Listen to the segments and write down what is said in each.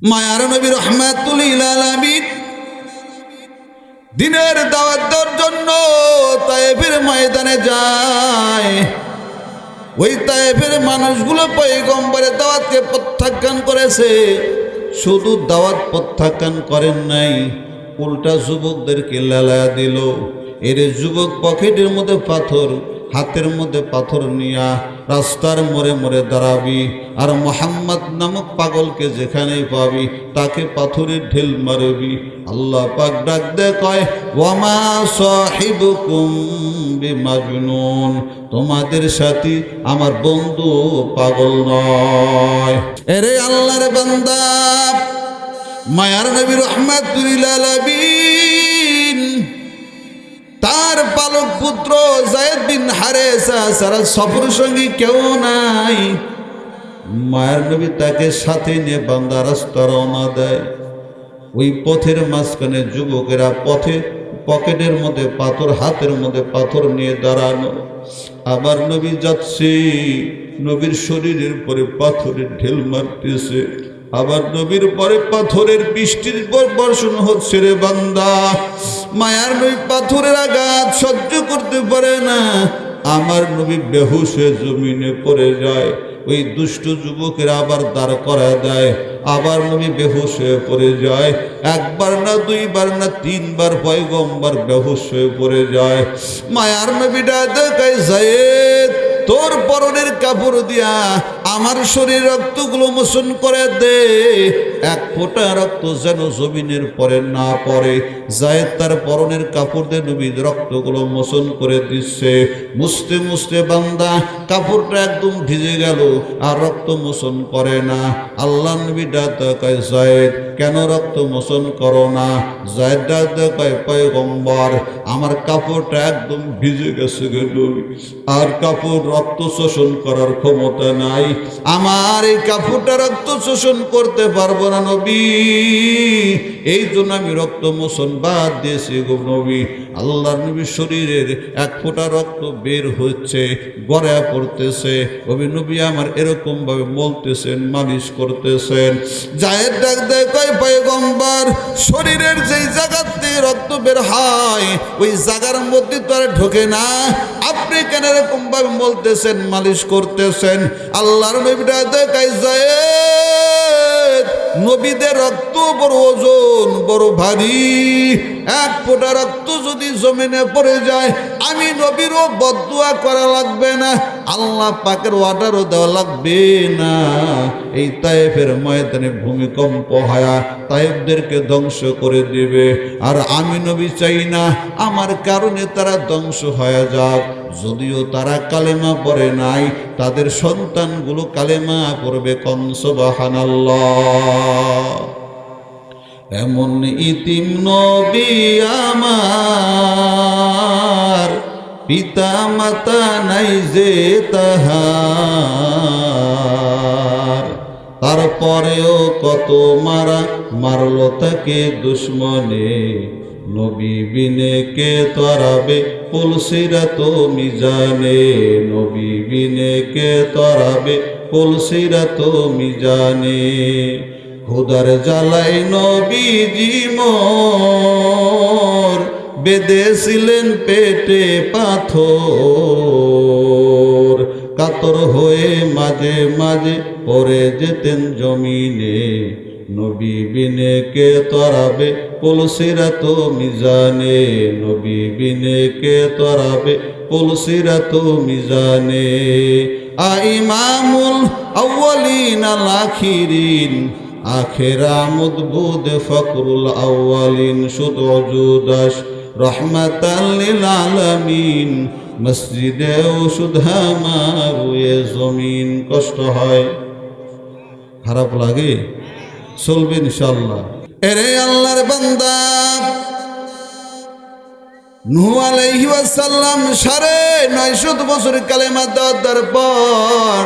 মায়ার নবী রাহমাতুল লিল আলামিন দিনের দাওয়াত দেওয়ার জন্য তায়েফের ময়দানে যায়। ওই তায়েফের মানুষগুলো পয়গম্বরের দাওয়াতকে প্রত্যাখ্যান করেছে। শুধু দাওয়াত প্রত্যাখ্যান করেন নাই, উল্টা যুবকদেরকে লেলায়া দিল। এর যুবক পকেটের মধ্যে পাথর, হাতের মধ্যে পাথর নিয়া রাস্তার মোড়ে মোড়ে দাঁড়াবি, আর মোহাম্মদ নামক পাগলকে যেখানেই পাবি তাকে পাথরের ঢিল মারবি। আল্লাহ পাক ডাক দে কয়, ওয়ামা সাহিবুকুম বিমাজনুন, তোমাদের সাথী আমার বন্ধু পাগল নয়। এরে আল্লাহর বান্দা, মায়ার নবী রাহমাতুল লিল আলামিন তার পালক পুত্র যায়েদ বিন হারেসা সারা সফর সঙ্গী কেউ নাই। মায়ের নবী তাকে সাথে নিয়ে বান্দা রাস্তা রওনা দেয়। ওই পথের মাঝখানে যুবকেরা পকেটের মধ্যে পাথর, হাতের মধ্যে পাথর নিয়ে দাঁড়ানো। আবার নবী যাচ্ছে, নবীর শরীরের পরে পাথরের ঢেল মারতেছে। আবার নবীর পরে পাথরের বৃষ্টির বর্ষণ হচ্ছে। রে বান্দা, মায়ার নবী পাথরের আঘাত সহ্য করতে পারে না। আমার নবী বেহুশ হয়ে জমিনে পড়ে যায়। ওই দুষ্ট যুবকেরা আবার দাঁড় করা দেয়। আবার নবী বেহুশ হয়ে পড়ে যায়। একবার না, দুইবার না, তিনবার পয়গম্বর বেহুশ হয়ে পড়ে যায়। মায়ার নবীটা দেখায়, যায়েদ তোর পরনের কাপড় দিয়া আমার শরীর রক্তগুলো মোচন করে দে, এক ফোঁটা রক্ত যেন জমিনের পরে না পড়ে। যায়েদ তার পরনের কাপড় দিয়ে নবীর রক্তগুলো মোচন করে দিচ্ছে। মুছতে মুছতে বান্দা কাপড়টা একদম ভিজে গেল, আর রক্ত মোচন করে না। আল্লাহ নবী ডাক দেয়, যায়েদ কেন রক্ত মোচন করো না? যায়েদ ডাক দেয়, পয়গম্বর আমার কাপড়টা একদম ভিজে গেছে নবী, আর কাপড় রক্ত শোষণ করার ক্ষমতা নাই। আমার এই কাপড়টা রক্ত শোষণ করতে পারবো না নবী, এই জন্য আমি রক্ত মোচন বাদ দিয়েছি গো নবী। আল্লাহ নবীর শরীরের এক ফোঁটা রক্ত বের হচ্ছে, গড়া পড়তেছে। নবী আমার এরকম ভাবে মলতেছেন, মালিশ করতেছেন। যায়েদ ডাক দেয়, কয় পয়গম্বর শরীরের যেই জায়গা থেকে রক্ত বের হয় ওই জায়গার মধ্যে তো আর ঢোকে না, আপনি কেন এরকম ভাবে বলতেছেন, মালিশ করতেছেন? আল্লাহর নবীটা দেখায়, যায়েদ নবীদের রক্ত বড় ওজন, বড় ভারী। এক ফোঁটা রক্ত যদি জমিনে পড়ে যায়, আমি নবীরও বদদুয়া করা লাগবে না, আল্লাহ পাকের অর্ডারও দেওয়া লাগবে না। এই তায়েফের ময়দানে ভূমিকম্প হয়া তায়েফদেরকে ধ্বংস করে দিবে, আর আমি নবী চাই না আমার কারণে তারা ধ্বংস হয়ে যাক। যদিও তারা কালেমা পড়ে নাই, তাদের সন্তানগুলো কালেমা পড়বে। কোন সুবহানাল্লাহ। এমন ইতিম নবী আমার, পিতা মাতা নাই যে তাহার, তারপরেও কত মারলো তাকে দুশ্মনে। নবী বিনে কে তরাবে পুলসিরাত মিজানে, নবী বিনে কে তরাবে পুলসিরাত মিজানে। খুদার জ্বালাই নবীজি মোর বেঁধেছিলেন পেটে পাথর, কাতর হয়ে মাঝে মাঝে পড়ে যেতেন জমিনে। নবী বিনে কে তরাবে পুলসিরাত মিজানে, নবী বিনে কে তরাবে পুলসিরাত মিজানে। ইমামুল আউয়ালিন আল আখিরিন, আখেরা মুদবুদ ফকরুল আউয়ালিন, শুধু জুদাস রহমাতাল লিল আলামিন। মসজিদে সুধা মারুয়ে জমিন। কষ্ট হয়, খারাপ লাগে, চলবে ইনশাআল্লাহ। এরে আল্লাহর বান্দা, নূহ আলাইহিস সালাম 950 বছর কালেমা দেওয়ার পর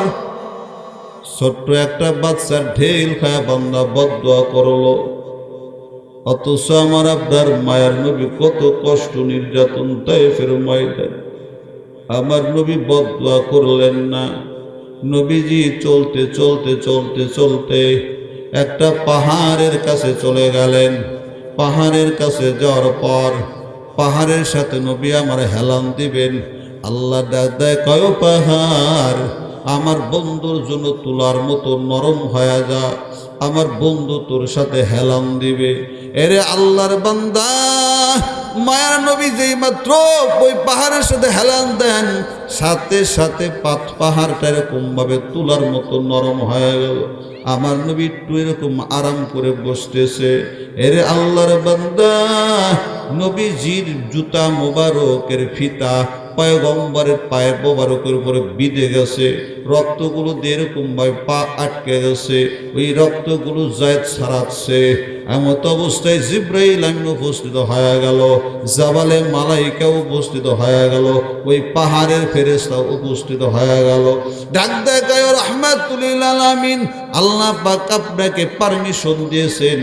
ছোট্ট একটা বাচ্চার ঢেল খায়া বান্দা বদদুয়া করলো। অথচ আমার আপনার মায়ের নবী কত কষ্ট নির্যাতন তায়েফের ময়দানে, আমার নবী বদদুয়া করলেন না। নবীজি চলতে চলতে চলতে চলতে একটা পাহাড়ের কাছে চলে গেলেন। পাহাড়ের কাছে যাওয়ার পর পাহাড়ের সাথে নবী আমার হেলান দিবেন। আল্লাহ ডাক দেয়, কয় পাহাড় আমার বন্ধুর জন্য তুলার মতো নরম হয়ে যা, আমার বন্ধু তোর সাথে হেলান দিবে। এরে আল্লাহর বান্দা, মায়ার নবী যেই মাত্র ওই পাহাড়ের সাথে হেলান দেন, সাথে সাথে পাহাড়টা এরকম ভাবে তুলার মতো নরম হয়ে গেল। আমার নবী একটু এরকম আরাম করে বসতেছে। এরে আল্লাহর বান্দা, নবীজির জুতা মোবারকের ফিতা পয়গম্বরের পায়ে মোবারকের উপরে বিঁধে গেছে, রক্তগুলো দিয়ে এরকম ভাবে পা আটকে গেছে, ওই রক্তগুলো জায়েদ ছাড়াচ্ছে। এমত অবস্থায় জিব্রাইল আমিন উপস্থিত হয়ে গেল, জাবালে মালাইকা উপস্থিত হয়ে গেল, ওই পাহাড়ের ফেরেশতা উপস্থিত হয়ে গেল। ডাক দেখায় রাহমাতুল লিল আলামিন, আল্লাহ পাক আপনাকে পারমিশন দিয়েছেন,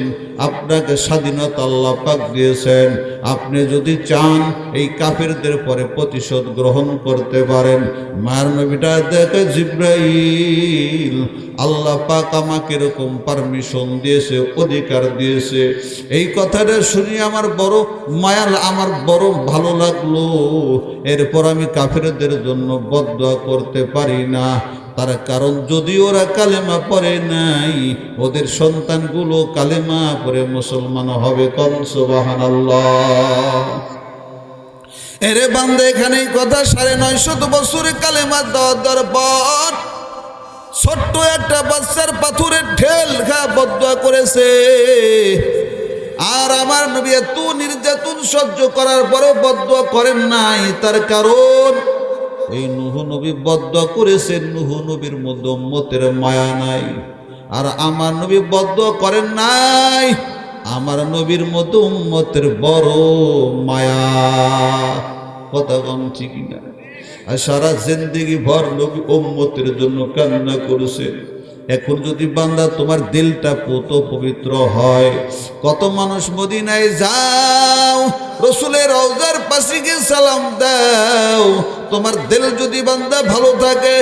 আপনাকে স্বাধীনতা আল্লাহ পাক দিয়েছেন। আপনি যদি চান এই কাফেরদের পরে প্রতিশোধ গ্রহণ করতে পারেন। মায়ের নবীটা দেখে, জিব্রাইল আল্লাহ পাক আমাকে এরকম পারমিশন দিয়েছে, অধিকার দিয়েছে। এই কথাটা শুনি আমার বড় মায়াল, আমার বড় ভালো লাগলো। এরপর আমি কাফেরদের জন্য বদদোয়া করতে পারি না। তার কারণ যদি ওরা কালেমা পড়ে নাই, ওদের সন্তানগুলো কালেমা পড়ে মুসলমান হবে। কোন সুবহানাল্লাহ। এরে বান্দা, এখানে কথা 950 বছরে কালেমা দেওয়ার পর ছোট্ট একটা বাচ্চার পাথরের ঢেল খা বদদোয়া করেছে। আর আমার নবী এত নির্যাতন সহ্য করার পরেও বদদোয়া করেন নাই। তার কারণ এই নূহ নবী বদদোয়া করেছেন, নূহ নবীর মধ্যে উম্মতের মায়া নাই। আর আমার নবী বদদোয়া করেন নাই, আমার নবীর মধ্যে উম্মতের বড় মায়া। কথা কম ঠিক না? আর সারা জিন্দেগি ভর নবী উম্মতের জন্য কান্না করেছে। এখন যদি বান্দা তোমার দিলটা পুত পবিত্র হয়, কত মানুষ মদিনায় যাও, রসুলের রওজার পাশে গিয়ে সালাম দাও, তোমার দিল যদি বান্দা ভালো থাকে,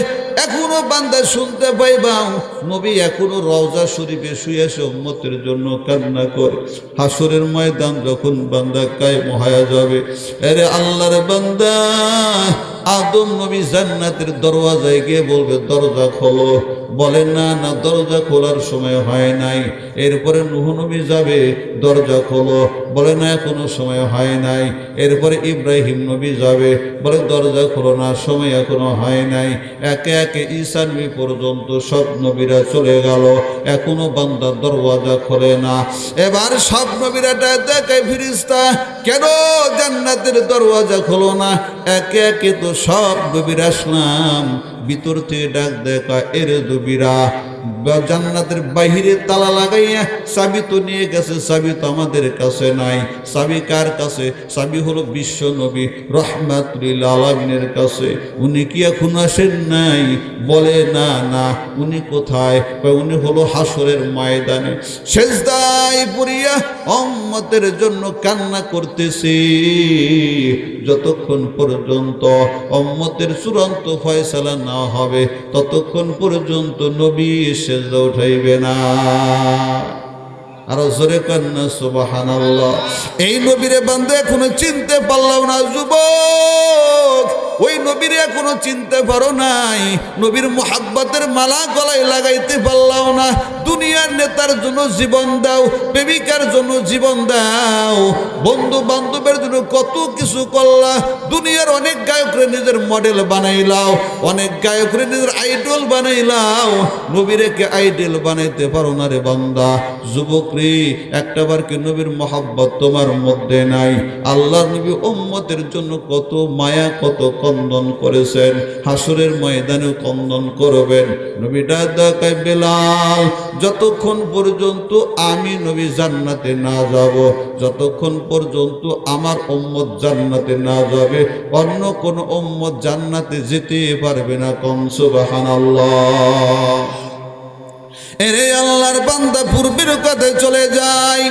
এখনো বান্দা শুনতে পাইবাও নবী এখনো রওজা শরীফে শুয়ে এসে উম্মতের জন্য কান্না করে। হাসরের ময়দান যখন বান্দা কায়েম হয়ে যাবে, আরে আল্লাহর বান্দা আদম নবী জান্নাতের দরওয়াজায় গিয়ে বলবে, দরজা খোলো। বলে না, না দরজা খোলার সময় হয় নাই। এরপরে নূহ নবী যাবে, দরজা খোলো। বলে না, এখনো সময় হয় নাই। এরপরে ইব্রাহিম নবী যাবে, বলে দরজা খোলো না, সময় এখনো হয় নাই। একে একে ঈসা নবী পর্যন্ত সব নবীরা চলে গেল, এখনো বান্দা দরওয়াজা খোলে না। এবার সব নবীরা দেখায়, ফেরেশতা কেন জান্নাতের দরওয়াজা খোলো না? একে একে তো সব নবীরা আসলাম, ভিতর থেকে ডাক দেখা, এর নবীরা জান্নাতের বাহিরে তালা লাগাইয়া চাবি তো নিয়ে গেছে, চাবি তো আমাদের কাছে নাই। চাবি কার কাছে? চাবি হলো বিশ্ব নবী রাহমাতুল লিল আলামিনের কাছে। উনি কি এখন আসেন নাই? বলে না, না। উনি কোথায়? উনি হলো হাসরের ময়দানে সেজদায় পড়িয়া উম্মতের জন্য কান্না করতেছে, যতক্ষণ পর্যন্ত উম্মতের চূড়ান্ত ফয়সালা না হবে ততক্ষণ পর্যন্ত নবী সেজদা উঠাইবে না। আরো জোরে কান্না সুবহানাল্লাহ। এই নবীরে বান্দা এখনো চিনতে পারলাম না। যুবক, ওই নবীরে এখনো চিনতে পারো নাই, নবীর মুহাব্বতের মালা গলায় লাগাইতে পারলাম না। দুনিয়ার নেতার জন্য জীবন দাও, প্রেমিকার জন্য জীবন দাও, বন্ধু বান্ধবের জন্য কত কিছু করলা। দুনিয়ার অনেক গায়করে নিজের মডেল বানাইলাও, অনেক গায়করে নিজের আইডল বানাইলাও, নবীরে কে আইডল বানাইতে পারো না রে বান্দা। যুবক রে, একটাবার কি নবীর মহব্বত তোমার মধ্যে নাই? আল্লাহর নবী উম্মতের জন্য কত মায়া, কত কন্দন করেছেন, হাসরের ময়দানেও কন্দন করবেন। নবীটা দেখায়, বেলাল যতক্ষণ পর্যন্ত আমি নবী জান্নাতে না যাব, যতক্ষণ পর্যন্ত আমার উম্মত জান্নাতে না যাবে, অন্য কোন উম্মত জান্নাতে যেতে পারবে না। কম সুবহানাল্লাহ। এরে আল্লাহর বান্দা পূর্বের কথায় চলে যায়।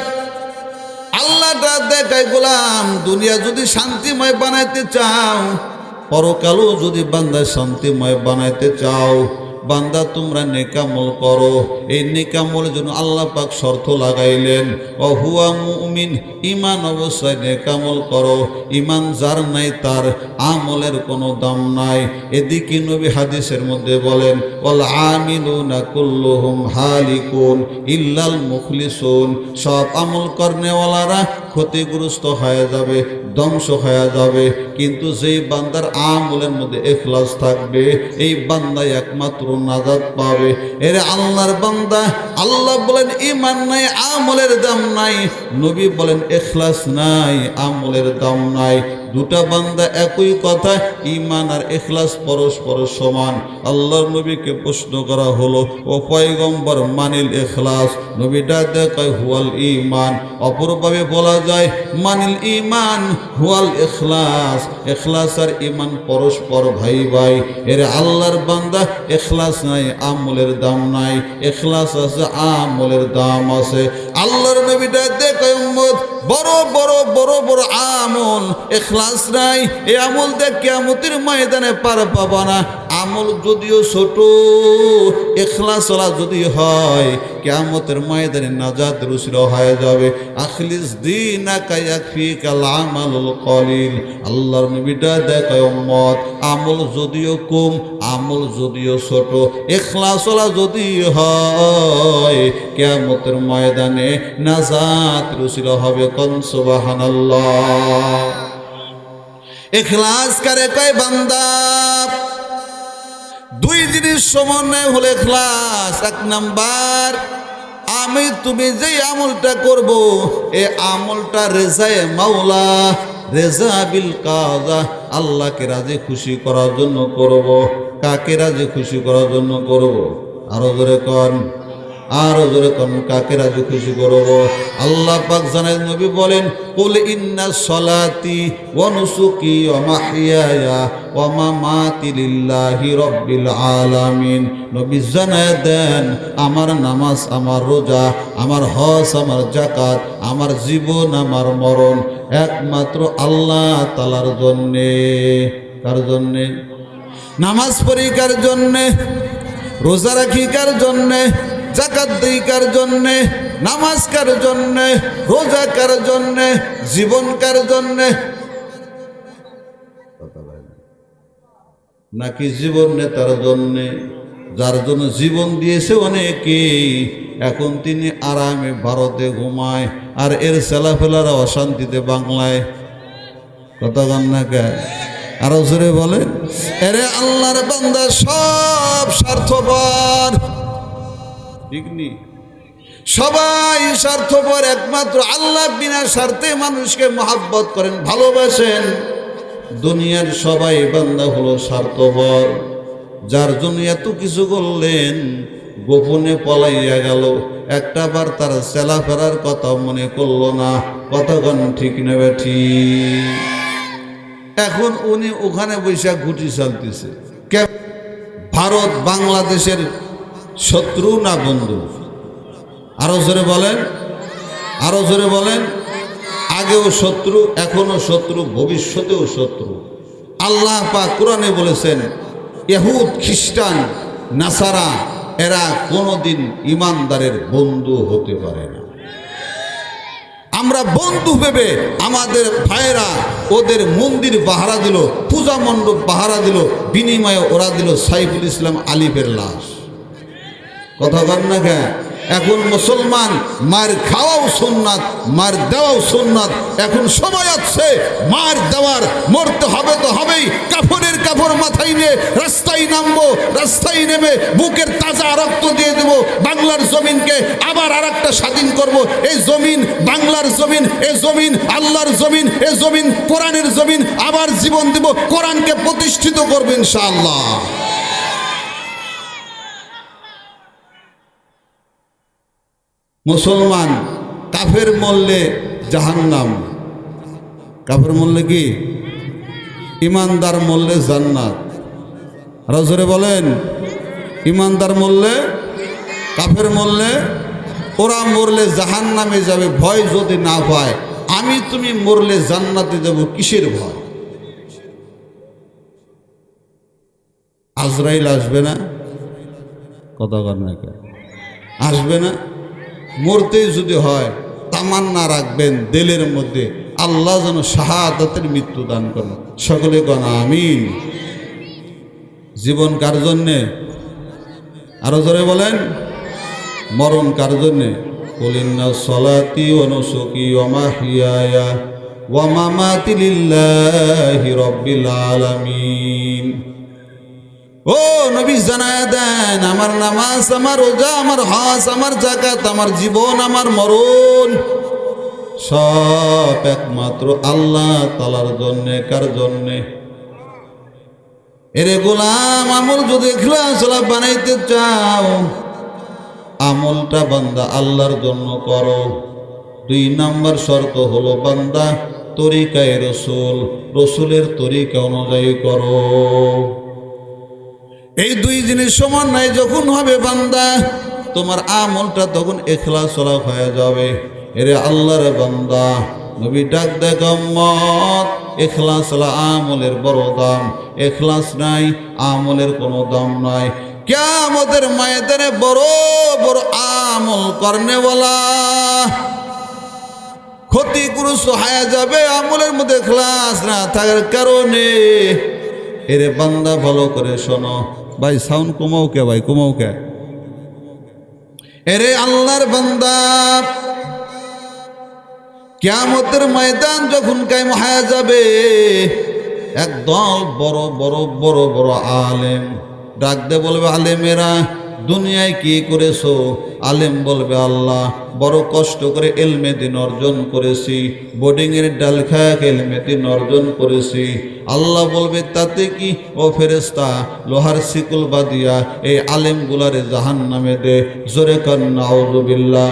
আল্লাহটা দেখায়, গোলাম দুনিয়া যদি শান্তিময় বানাইতে চাও, পরকালও যদি বান্দা শান্তিময় বানাইতে চাও, বান্দা তোমরা নেকামল করো। এই নেকামলের জন্য আল্লাহ পাক শর্ত লাগাইলেন, হুয়া মুমিন, ঈমান অবস্থায় নেকামল করো। ঈমান যার নাই তার আমলের কোনো দাম নাই। এদিকে নবী হাদিসের মধ্যে বলেন, ওয়াল আমিলুনা কুল্লুহুম হালিকুন ইল্লাল মুখলিসুন, সব আমল করনেওয়ালারা ক্ষতিগ্রস্ত হয়ে যাবে, ধ্বংস হয়ে যাবে, কিন্তু যেই বান্দার আমলের মধ্যে ইখলাস থাকবে এই বান্দা একমাত্র নাজাত পাবে। এরে আল্লাহর বান্দা, আল্লাহ বলেন ঈমান নাই আমলের দাম নাই, নবী বলেন ইখলাস নাই আমলের দাম নাই। দুটা বান্দা একই কথা, ঈমান আর ইখলাস পরস্পর সমান। আল্লাহর নবীকে প্রশ্ন করা হলো, ও পয়গম্বর মানিল ইখলাস? নবীটা দেখায় হুয়াল ঈমান। অপরভাবে বলা যায় মানিল ঈমান হুয়াল ইখলাস। ইখলাস আর ঈমান পরস্পর ভাই ভাই। এর আল্লাহর বান্দা ইখলাস নাই আমলের দাম নাই, ইখলাস আছে আমলের দাম আছে। আল্লাহর নবীটা দেখায় উম্মত বড় বড় বড় বড় আমল, ইখলাস নাই, এই আমল দেখ কিয়ামতের ময়দানে পার পাবা না। আমল যদিও ছোট, ইখলাস ওয়ালা যদি হয় কিয়ামতের ময়দানে নাজাত রুসিল হয়ে যাবে। আখলিস দীনাকা ইয়াকফিকাল আমালুল কলিল। আল্লাহর নবীটা দেখায় উম্মত আমল যদিও কম, আমল যদিও ছোট, ইখলাস ওয়ালা যদি হয় কিয়ামতের ময়দানে নাজাত রুসিল হবে। কোন সুবহানাল্লাহ। ইখলাস কারে কয় বান্দা? দুই জিনিস সমন্বয় হলে ইখলাস। এক নাম্বার, আমি তুমি যেই আমলটা করব এই আমলটা রেজায়ে মাওলা, রেজা বিল কাজা, আল্লাহকে রাজি খুশি করার জন্য করব। কাকে রাজি খুশি করার জন্য করব? আরো জোরে কন, আরো জোরে কোন, কাকে রাজি খুশি করব? আল্লাহ পাক জানেন, নবী বলেন, কুল ইন্না সলাতি ওয়া নুসুকি ওয়া মাহইয়ায়া ওয়া মামাতি লিল্লাহি রাব্বিল আলামিন। নবী জানায় দেন, আমার নামাজ, আমার রোজা, আমার হজ, আমার যাকাত, আমার জীবন, আমার মরণ একমাত্র আল্লাহ তাআলার জন্যে। কার জন্যে? নামাজ পড়ি কার জন্যে? রোজা রাখি কার জন্যে? যাকাত দেই কার জন্যে? নামাজ কার জন্যে? রোজা কার জন্যে? জীবন কার জন্যে? নাকি জীবন নেতার জন্যে? যার জন্য জীবন দিয়েছে অনেকেই, এখন তিনি আরামে ভারতে ঘুমায়, আর এর ছেলাফেলারা অশান্তিতে বাংলায়। কথা বল না কে? আরো জোরে বলেন। এরে আল্লাহর বান্দা সব স্বার্থপর, ঠিক নি? সবাই স্বার্থপর, একমাত্র আল্লাহ বিনা স্বার্থে মানুষকে মহাব্বত করেন, ভালোবাসেন। দুনিয়ার সবাই বান্দা হলো স্বার্থপর, যার জন্য এত কিছু করলেন, গোপনে পলাইয়া গেল, একটা বার তার চলাফেরার কথা মনে করলো না। কতক্ষণ ঠিক নেবে ঠিক? এখন উনি ওখানে বৈশাখ ঘুটি চালতেছে। ভারত বাংলাদেশের শত্রু না বন্ধু? আরো জোরে বলেন, আরো জোরে বলেন। আগেও শত্রু, এখনো শত্রু, ভবিষ্যতেও শত্রু। আল্লাহ পাক কোরআনে বলেছেন, ইহুদ, খ্রিস্টান, নাসারা এরা কোনোদিন ইমানদারের বন্ধু হতে পারে না। আমরা বন্ধু ভেবে আমাদের ভাইয়েরা ওদের মন্দির পাহারা দিল, পূজা মণ্ডপ পাহারা দিল, বিনিময়ে ওরা দিল সাইফুল ইসলাম আলিফের লাশ। কথা বল না কেন? এখন মুসলমান মার খাওয়াও সুন্নাত, মার দেওয়াও সুন্নাত। এখন সময় আছে মার দেওয়ার, মরতে হবে তো হবেই। কাফনের কাপড় মাথায় নিয়ে রাস্তায় নামবো, রাস্তায় নেমে বুকের তাজা রক্ত দিয়ে দেব, বাংলার জমিনকে আবার আর একটা স্বাধীন করব। এই জমিন বাংলার জমিন, এই জমিন আল্লাহর জমিন, এই জমিন কোরআনের জমিন। আবার জীবন দেব, কোরআনকে প্রতিষ্ঠিত করব ইনশাআল্লাহ। মুসলমান কাফের মরলে জাহান্নাম, কাফের মরলে কি? ইমানদার মরলে জান্নাত। আরো জোরে বলেন। ইমানদার মরলে, কাফের মরলে, ওরা মরলে জাহান্নামে যাবে। ভয় যদি না পায়, আমি তুমি মরলে জান্নাতে যাব, কিসের ভয়? আজরাইল আসবে না? কথা কর না কেন? আসবে না? মরতেই যদি হয় তামান্না রাখবেন দিলের মধ্যে, আল্লাহ যেন শাহাদাতের মৃত্যু দান করেন। সকলে গণ আমিন। জীবন কার জন্যে? আরো জোরে বলেন। মরণ কার জন্যে? কুলিন্না সলাতি ওয়া নুসুকি ওয়া মাহইয়ায়া ওয়া মামাতি লিল্লাহি রাব্বিল আলামিন। ও নবী জানায়া দেন, আমার নামাজ, আমার রোজা, আমার হজ, আমার যাকাত, আমার জীবন, আমার মরণ সব একমাত্র আল্লাহ তাআলার জন্যে। কার জন্যে? এরে গোলাম, আমল যদি ইখলাস বানাইতে চাও, আমলটা বান্দা আল্লাহর জন্য করো। 2 নম্বর শর্ত হলো বান্দা তরিকায়ে রসুল, রসুলের তরিকা অনুযায়ী করো। এই 2 জিনিস সমন্বয় যখন হবে বান্দা, তোমার আমলটা তখন ইখলাস হয়ে যাবে। এরে আল্লাহর বান্দা, নবী ডাক দেখ উম্মত, ইখলাস আমলের বড় দাম। ইখলাস নাই, আমলের কোনো দাম নাই। কিয়ামতের ময়দানে বড় বড় আমল করনেওয়ালা ক্ষতিগ্রস্ত হয়ে যাবে আমলের মধ্যে ইখলাস না থাকার কারণে। এরে বান্দা ভালো করে শোনো। ভাই সাউন্ড কমাও কে? ভাই কমাও কে? এরে আল্লাহর বান্দা, কিয়ামতের ময়দান যখন কায়েম হয়ে যাবে, একদল বড় বড় বড় বড় আলেম ডাক দে বলবে, আলেমেরা দুনিয়ায় কি করেছো? আলেম বলবে, আল্লাহ বড় কষ্ট করে ইলমে দ্বীন অর্জন করেছি, বোর্ডিংয়ের ডাল খায়া ইলমে দ্বীন অর্জন করেছি। আল্লাহ বলবে, তাতে কি? ও ফেরেশতা, লোহার শিকল বাঁধিয়া এই আলেমগুলারে জাহান্নামে দে। জোরে কান নাউযুবিল্লাহ।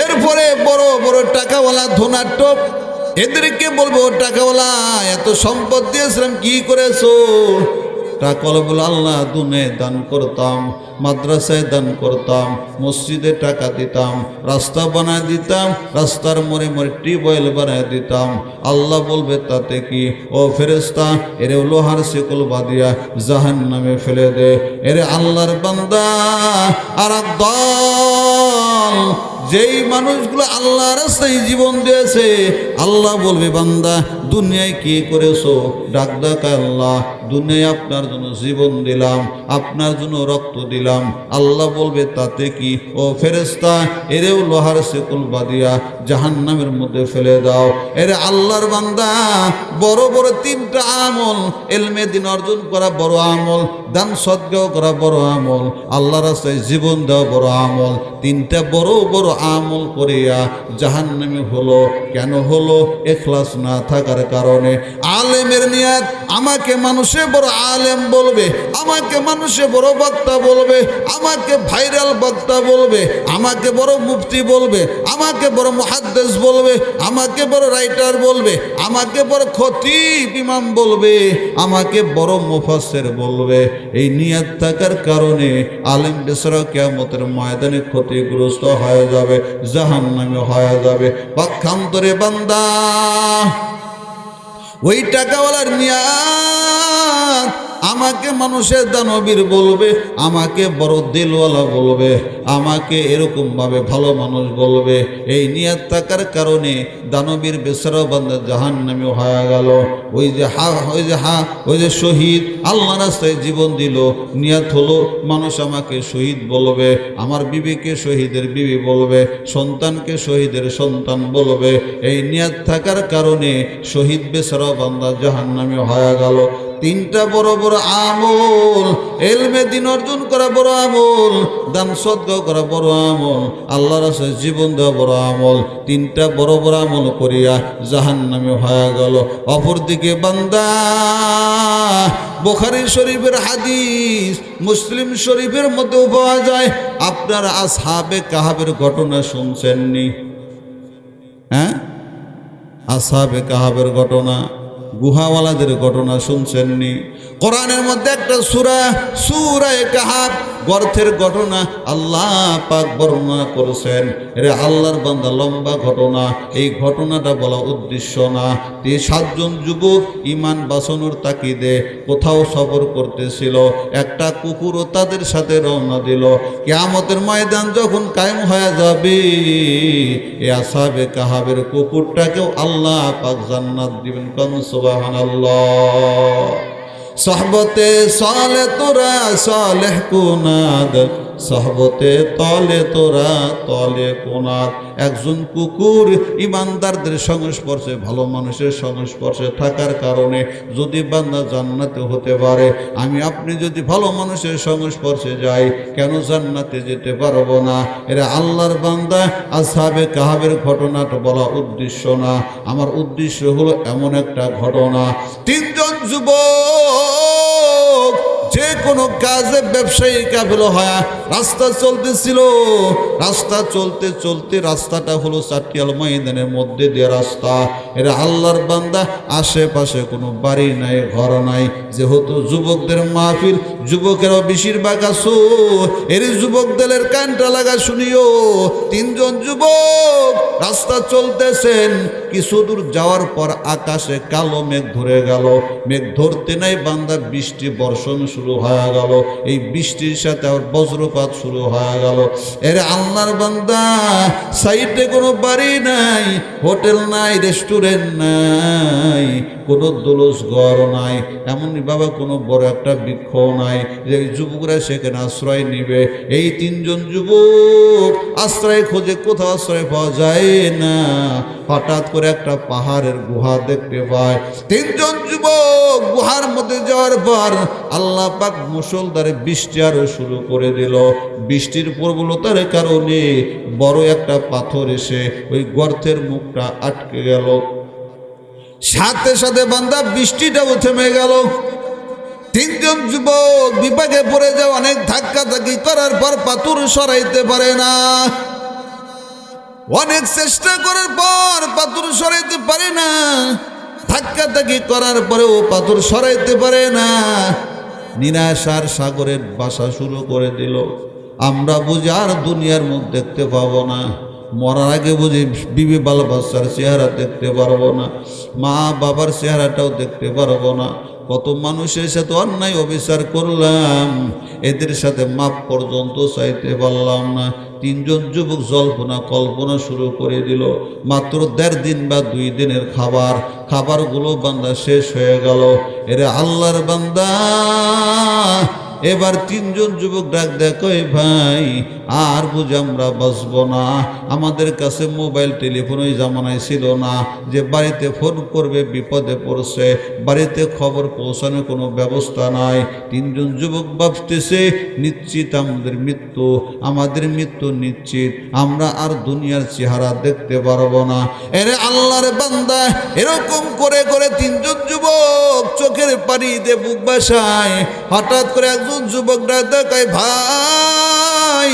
এরপরে বড় বড় টাকাওয়ালা ধনাট্যপ এদেরকে বলবো, টাকাওয়ালা এত সম্পদ দিয়েছিলাম, কি করেছো? টাকাওয়ালা বলে, আল্লাহ দুনিয়ায় দান করতাম, মাদ্রাসায় দান করতাম, মসজিদে টাকা দিতাম, রাস্তা বানায় দিতাম, রাস্তার মোড়ে মোড়ে টিউবওয়েল বানায় দিতাম। আল্লাহ বলবে, তাতে কি? ও ফেরেশতা, এরে লোহার শিকল বাঁধিয়া জাহান্নামে ফেলে দে। এরে আল্লাহর বান্দা, আর দল যেই মানুষগুলো আল্লাহ রাস্তায় জীবন দিয়েছে, আল্লাহ বলবে, বান্দা দুনিয়ায় কি করেছো? ডাক ডাক, আল্লাহ দুনিয়ায় আপনার জন্য জীবন দিলাম, আপনার জন্য রক্ত দিলাম। আল্লাহ বলবে, তাতে কি? ও ফেরেশতা, এরেও লোহার শিকল বাঁধিয়া জাহান্নামের মধ্যে ফেলে দাও। এরে আল্লাহর বান্দা, বড় বড় 3টা আমল, ইলমে দ্বীন অর্জন করা বড় আমল, দান সদকাও করা বড় আমল, আল্লাহ রাস্তায় জীবন দেওয়া বড় আমল। 3টা বড় বড় আমল করিয়া জাহান্নামে হলো। কেন হলো? ইখলাস না থাকার কারণে। আলেমের নিয়াত, আমাকে মানুষে বড় আলেম বলবে, আমাকে মানুষে বড় বক্তা বলবে, আমাকে ভাইরাল বক্তা বলবে, আমাকে বড় মুফতি বলবে, আমাকে বড় মুহাদ্দিস বলবে, আমাকে বড় রাইটার বলবে, আমাকে বড় খতিব ইমাম বলবে, আমাকে বড় মুফাসসির বলবে। এই নিয়াত থাকার কারণে আলেম বেচারা কিয়ামতের ময়দানে ক্ষতিগ্রস্ত হয়ে যাবে, জাহান্নামে হয়ে যাবে। পক্ষান্তরে বান্দা, ওই টাকাওয়ালার নিয়াত, আমাকে মানুষের দানবীর বলবে, আমাকে বড় দিলওয়ালা বলবে, আমাকে এরকমভাবে ভালো মানুষ বলবে। এই নিয়াত থাকার কারণে দানবীর বেচারা বান্দা জাহান্নামে হয়ে গেল। ওই যে শহীদ আল্লাহ রাস্তায় জীবন দিল, নিয়াত হলো মানুষ আমাকে শহীদ বলবে, আমার বিবিকে শহীদের বিবি বলবে, সন্তানকে শহীদের সন্তান বলবে। এই নিয়াত থাকার কারণে শহীদ বেচারা বান্দা জাহান্নামে হয়ে গেল। 3টা বড় বড় আমল, ইলমে দ্বীন অর্জন করা বড় আমল, দান সদকা করা বড় আমল, আল্লাহর রাস্তায় জীবন দেওয়া বড় আমল। 3টা বড় বড় আমল করিয়া জাহান্নামে হয়ে গেল। অপরদিকে বান্দা, বুখারী শরীফের হাদিস, মুসলিম শরীফের মধ্যে পাওয়া যায়। আপনারা আসহাবে কাহাবের ঘটনা শুনছেননি? হ্যাঁ, আসহাবে কাহাবের ঘটনা, গুহাওয়ালাদের ঘটনা শুনছেননি? কোরআনের মধ্যে একটা সূরা, সূরা কাহাব, গর্তের ঘটনা আল্লাহ পাক বর্ণনা করেছেন। এর আল্লাহর বান্দা লম্বা ঘটনা, এই ঘটনাটা বলা উদ্দেশ্য না। 7জন যুবক ইমান বাঁচানোর তাকিদে কোথাও সফর করতেছিল, একটা কুকুরও তাদের সাথে রওনা দিল। কিয়ামতের ময়দান যখন কায়েম হয়ে যাবে, এই আসহাবে কাহাবের কুকুরটাকেও আল্লাহ পাক জান্নাত দিবেন। কোন সুবহানাল্লাহ। সহবতে সালে তোরা সালেহ কুনাদ, সহবতে তলে তোরা তলে কোনাদ। একজন কুকুর ইমানদারদের সংস্পর্শে, ভালো মানুষের সংস্পর্শে থাকার কারণে যদি বান্দা জান্নাতে হতে পারে, আমি আপনি যদি ভালো মানুষের সংস্পর্শে যাই, কেন জান্নাতে যেতে পারবো না? এরা আল্লাহর বান্দা। আসহাবে কাহাবের ঘটনাটা বলা উদ্দেশ্য না, আমার উদ্দেশ্য হলো এমন একটা ঘটনা, 3জন যুবক যে কোনো কাজে ব্যবসায়ী কাফেলা হয়, রাস্তা চলতেছিল। রাস্তা চলতে চলতে, রাস্তাটা হলো চাটিয়াল ময়দানের মধ্যে দিয়ে রাস্তা। এরা আল্লাহর বান্দা, আশেপাশে কোনো বাড়ি নাই, ঘর নাই। যেহেতু যুবকদের মাহফিল, যুবকেরাও বেশিরভাগ আছো, এর যুবকদের কানটা লাগা শুনিও। 3জন যুবক রাস্তা চলতেছেন, কিছু দূর যাওয়ার পর আকাশে কালো মেঘ ধরে গেল। মেঘ ধরতে নাই বান্দা, বৃষ্টি বর্ষণ শুরু হয়ে গেল। এই বৃষ্টির সাথে আবার বজ্রপাত শুরু হয়ে গেল। এর আল্লাহর বান্দা, সাইডে কোনো বাড়ি নাই, হোটেল নাই, রেস্টুরেন্ট নাই, কোনো দোলস ঘর নাই, এমনই বাবা কোনো বড় একটা বৃক্ষ নাই যে যুবকরা সেখানে আশ্রয় নিবে। এই 3জন যুবক আশ্রয় খোঁজে, কোথাও আশ্রয় পাওয়া যায় না। হঠাৎ করে একটা পাহাড়ের গুহা দেখতে পায়। 3জন যুবক গুহার মধ্যে যাওয়ার পর আল্লাহ পাক মুষলধারে বৃষ্টি আরো শুরু করে দিল। বৃষ্টির প্রবলতার কারণে বড় একটা পাথর এসে ওই গর্তের মুখটা আটকে গেল। সাথে সাথে বান্দা বৃষ্টিটাও থেমে গেল। 3জন যুবক বিপাকে পড়ে যায়, অনেক ধাক্কাধাক্কি করার পর পাথর সরাইতে পারে না। অনেক চেষ্টা করার পর পাথর সরাইতে পারে না। ধাক্কাধাক্কি করার পরেও পাথর সরাইতে পারে না। নিরাশার সাগরের বাসা শুরু করে দিল। আমরা বুঝি আর দুনিয়ার মুখ দেখতে পাবো না, মরার আগে বুঝি বিবি বাল বাচ্চার চেহারা দেখতে পারবো না, মা বাবার চেহারাটাও দেখতে পারবো না। কত মানুষের সাথে অন্যায় অবিচার করলাম, এদের সাথে মাপ পর্যন্ত চাইতে পারলাম না। 3জন যুবক জল্পনা কল্পনা শুরু করে দিল। মাত্র 1.5 দিন বা 2 দিনের খাবারগুলো বান্দা শেষ হয়ে গেল। এরে আল্লাহর বান্দা, এবার 3জন যুবক ডাক দেখো, ভাই আর বুঝি আমরা বাঁচব না। আমাদের কাছে মোবাইল টেলিফোন ওই জামানায় ছিল না যে বাড়িতে ফোন করবে, বিপদে পড়ছে, বাড়িতে খবর পৌঁছানোর কোনো ব্যবস্থা নাই। 3জন যুবক ভাবতেছে নিশ্চিত আমাদের মৃত্যু নিশ্চিত, আমরা আর দুনিয়ার চেহারা দেখতে পারবো না। এরে আল্লাহর বান্দা, এরকম করে করে 3জন যুবক চোখের পানি দিয়ে বুক বাসায়। হঠাৎ করে একজন যুবক ডাক দেখায়, ভাই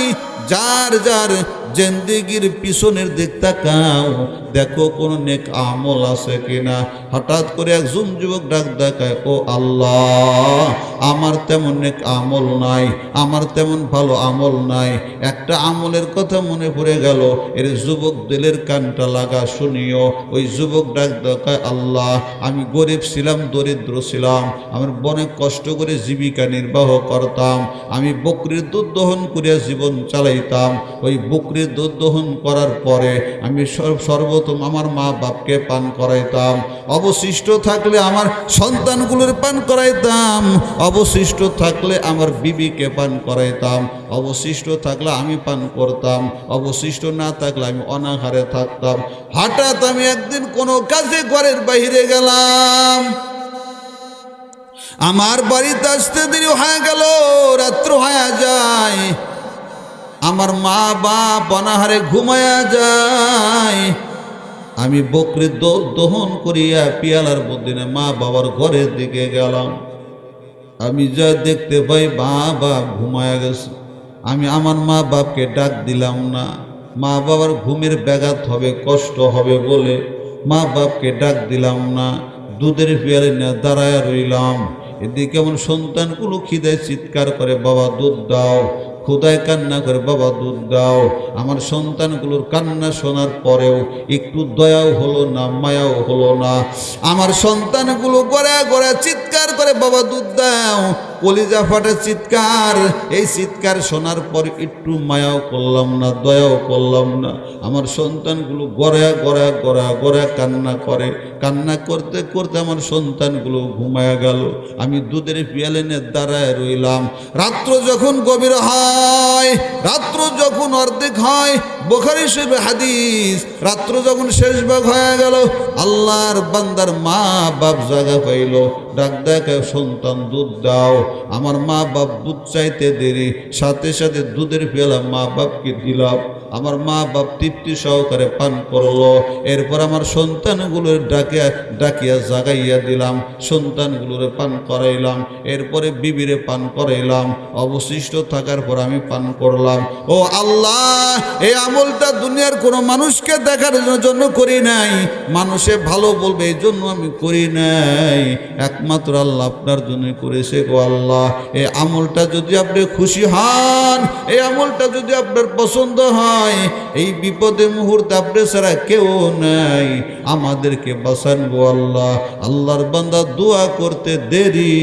যার যার জিন্দেগির পিছনের দিক তাকাও, দেখো কোন নেক আমল আছে কিনা। হঠাৎ করে একজন যুবক ডাক দেখায়, ও আল্লাহ, আমার তেমন নেক আমল নাই, আমার তেমন ভালো আমল নাই। একটা আমলের কথা মনে পড়ে গেল। এর যুবক দিলের কানটা লাগা শুনিও। ওই যুবক ডাক দেখায়, আল্লাহ, আমি গরিব ছিলাম, দরিদ্র ছিলাম, আমার অনেক কষ্ট করে জীবিকা নির্বাহ করতাম, আমি বকরির দুধ দহন করিয়া জীবন চালাইতাম। ওই বকরির দুধ দহন করার পরে আমি সর্বপ্রথম আমার মা বাপকে পান করাইতাম, অবশিষ্ট থাকলে আমার সন্তানগুলোর পান করাইতাম, অবশিষ্ট থাকলে আমার বিবিকে পান করাইতাম, অবশিষ্ট থাকলে আমি পান করতাম, অবশিষ্ট না থাকলে আমি অনাহারে থাকতাম। হঠাৎ আমি একদিন কোনো কাজে ঘরের বাইরে গেলাম, আমার বাড়িতে আসতে দেরি হয়ে গেল, রাত্র হয়ে যায়, আমার মা বাপ অনাহারে ঘুমায়া যায়। আমি বকরির দুধ দহন করিয়া পিয়ালার মধ্যে মা বাবার ঘরের দিকে গেলাম। আমি যা দেখতে পাই, মা বাপ ঘুমায়া গেছে। আমি আমার মা বাপকে ডাক দিলাম না, মা বাবার ঘুমের ব্যাঘাত হবে, কষ্ট হবে বলে মা বাপকে ডাক দিলাম না। দুধের পিয়ালে নিয়ে দাঁড়ায় রইলাম। এদিকে আমার সন্তানগুলো খিদায় চিৎকার করে বাবা দুধ দাও, ক্ষুধায় কান্না করে বাবা দুধ দাও। আমার সন্তানগুলোর কান্না শোনার পরেও একটু দয়াও হলো না, মায়াও হলো না। আমার সন্তানগুলো গড়া গড়া চিৎকার করে বাবা দুধ দাও, কলিজা ফাটা চিৎকার। এই চিৎকার শোনার পর একটু মায়াও করলাম না, দয়াও করলাম না। আমার সন্তানগুলো গড়া গড়া গড়া গড়া কান্না করে। কান্না করতে করতে আমার সন্তানগুলো ঘুমায়া গেল। আমি দুধের পিয়ালেনে দাঁড়ায় রইলাম। রাত্র যখন গভীর হয়, রাত্র যখন অর্ধেক হয়, বুখারী শরীফে হাদিস, রাত্র যখন শেষ ভাগ হয়ে গেল, আল্লাহর বান্দার মা বাপ জায়গা পাইল, ডাক দেখে সন্তান দুধ দাও। আমার মা বাপ দুধ চাইতে দেরি, সাথে সাথে দুধের পেয়ালা মা বাপকে দিলাম। আমার মা বাপ তৃপ্তি সহকারে পান করলো। এরপর আমার সন্তানগুলোর ডাকিয়া জাগাইয়া দিলাম, সন্তানগুলোরে পান করাইলাম। এরপরে বিবিরে পান করাইলাম। অবশিষ্ট থাকার পর আমি পান করলাম। ও আল্লাহ, এই আমলটা দুনিয়ার কোনো মানুষকে দেখার জন্য করি নাই, মানুষে ভালো বলবে এই জন্য আমি করি নাই, একমাত্র আল্লাহ আপনার জন্য করেছে। গো আল্লাহ, এই আমলটা যদি আপনি খুশি হন, এই আমলটা যদি আপনার পছন্দ হয়, এই বিপদে মুহূর্তে আপনি ছাড়া কেউ নাই, আমাদেরকে বাঁচান গো আল্লাহ। আল্লাহর বান্দা দোয়া করতে দেরি,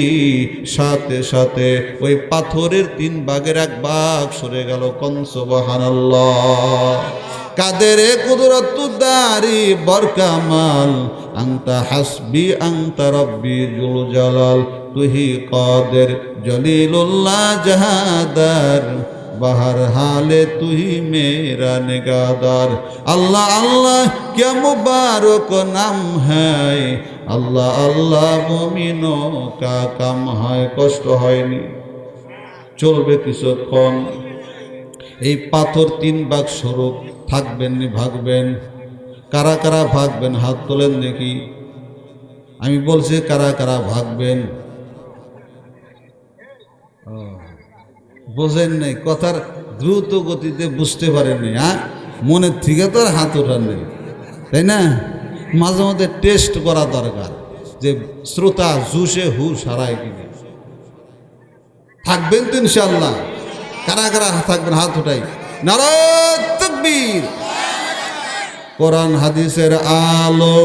সাথে সাথে ওই পাথরের 3 ভাগের 1 ভাগ সরে গেল। কোন সুবহানাল্লাহ। কাদের কুদরতুদ্দারি বরকামাল, আনতা হাসবি আনতা রব্বি জুল জালাল, তুহি কাদের জলিলুল্লাহ জাহাদার, বাহার হালে তুহি মেরা নিগাদার। আল্লাহ আল্লাহ क्या मुबारक नाम है, আল্লাহ আল্লাহ মুমিনों का काम है। কষ্ট হয়নি, চলবে কিছুক্ষণ। এই পাথর 3 ভাগ স্বরূপ, থাকবেন নি ভাগবেন? কারা কারা ভাগবেন হাত তোলেন দেখি। আমি বলছি কারা কারা ভাগবেন? বোঝেন নাই, কথার দ্রুত গতিতে বুঝতে পারেননি। হ্যাঁ, মনের থেকে তো আর হাত ওঠার নেই, তাই না? মাঝে মাঝে টেস্ট করা দরকার যে শ্রোতা জুসে হুশ হারায় কিনা। থাকবেন তো ইনশাআল্লাহ? কারা কারা থাকবেন হাত উঠাই। নারায়ে তাকবীর। কোরআন হাদিসের আলো,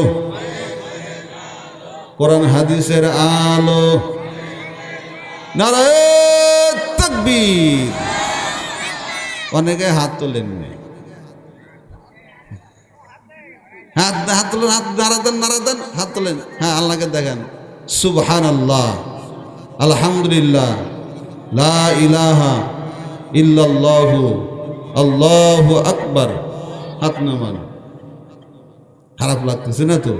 কোরআন হাদিসের আলো। নারায়ে তাকবীর। অনেকে হাত তোলেন না। হাত হাত তোলেন, হাত নাড়াদেন নাড়াদেন, হাত তোলেন। হ্যাঁ, আল্লাহকে দেখেন। সুবহানাল্লাহ, আলহামদুলিল্লাহ, লা ইলাহা ইল্লাল্লাহু, আল্লাহু আকবার। হাত নামান। খারাপ লাগতেছে না তো?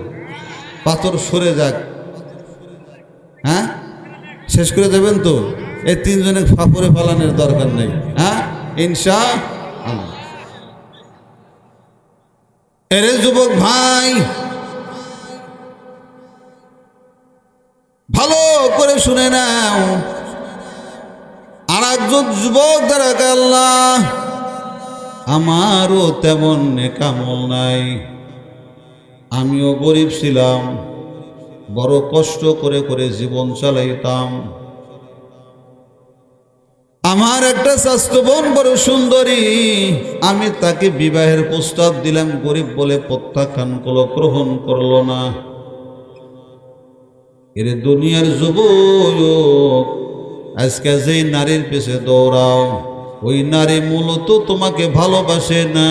পাথর সরে যাক। হ্যাঁ, শেষ করে দেবেন তো? এই 3 জনে ফাপরে ফালানোর দরকার নেই। হ্যাঁ, ইনশাআল্লাহ। এরে যুবক ভাই, ভালো করে শুনে নাও। আর একজন যুবক দ্বারা আল্লাহ, আমারও তেমন নেকামল নাই, আমিও গরিব ছিলাম, বড় কষ্ট করে করে জীবন চালাইতাম। আমার একটা স্বাস্থ্য বোন বড় সুন্দরী, আমি তাকে বিবাহের প্রস্তাব দিলাম, গরিব বলে প্রত্যাখ্যান করলো, গ্রহণ করলো না। এর দুনিয়ার যুবক, আজকে যেই নারীর পেছে দৌড়াও, ওই নারী মূলত তোমাকে ভালোবাসে না,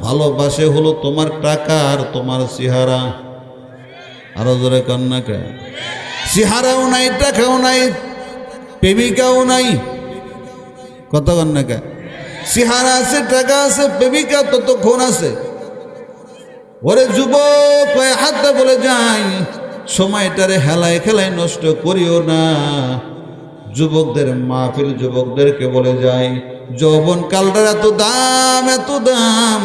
ভালোবাসে হলো তোমার টাকা আর তোমার চেহারা। আরো জোরে কন্যা কে? চেহারাও নাই, টাকাও নাই, প্রেমিকাও নাই। কত কন্যা কে? চেহারা আছে, টাকা আছে, প্রেমিকা ততক্ষণ আছে। ওরে যুবক, হাতে বলে যাই, সময়টারে হেলায় খেলায় নষ্ট করিও না। যুবকদের মাহফিল যুবকদেরকে বলে যাই, যৌবন কালটার এত দাম, এত দাম।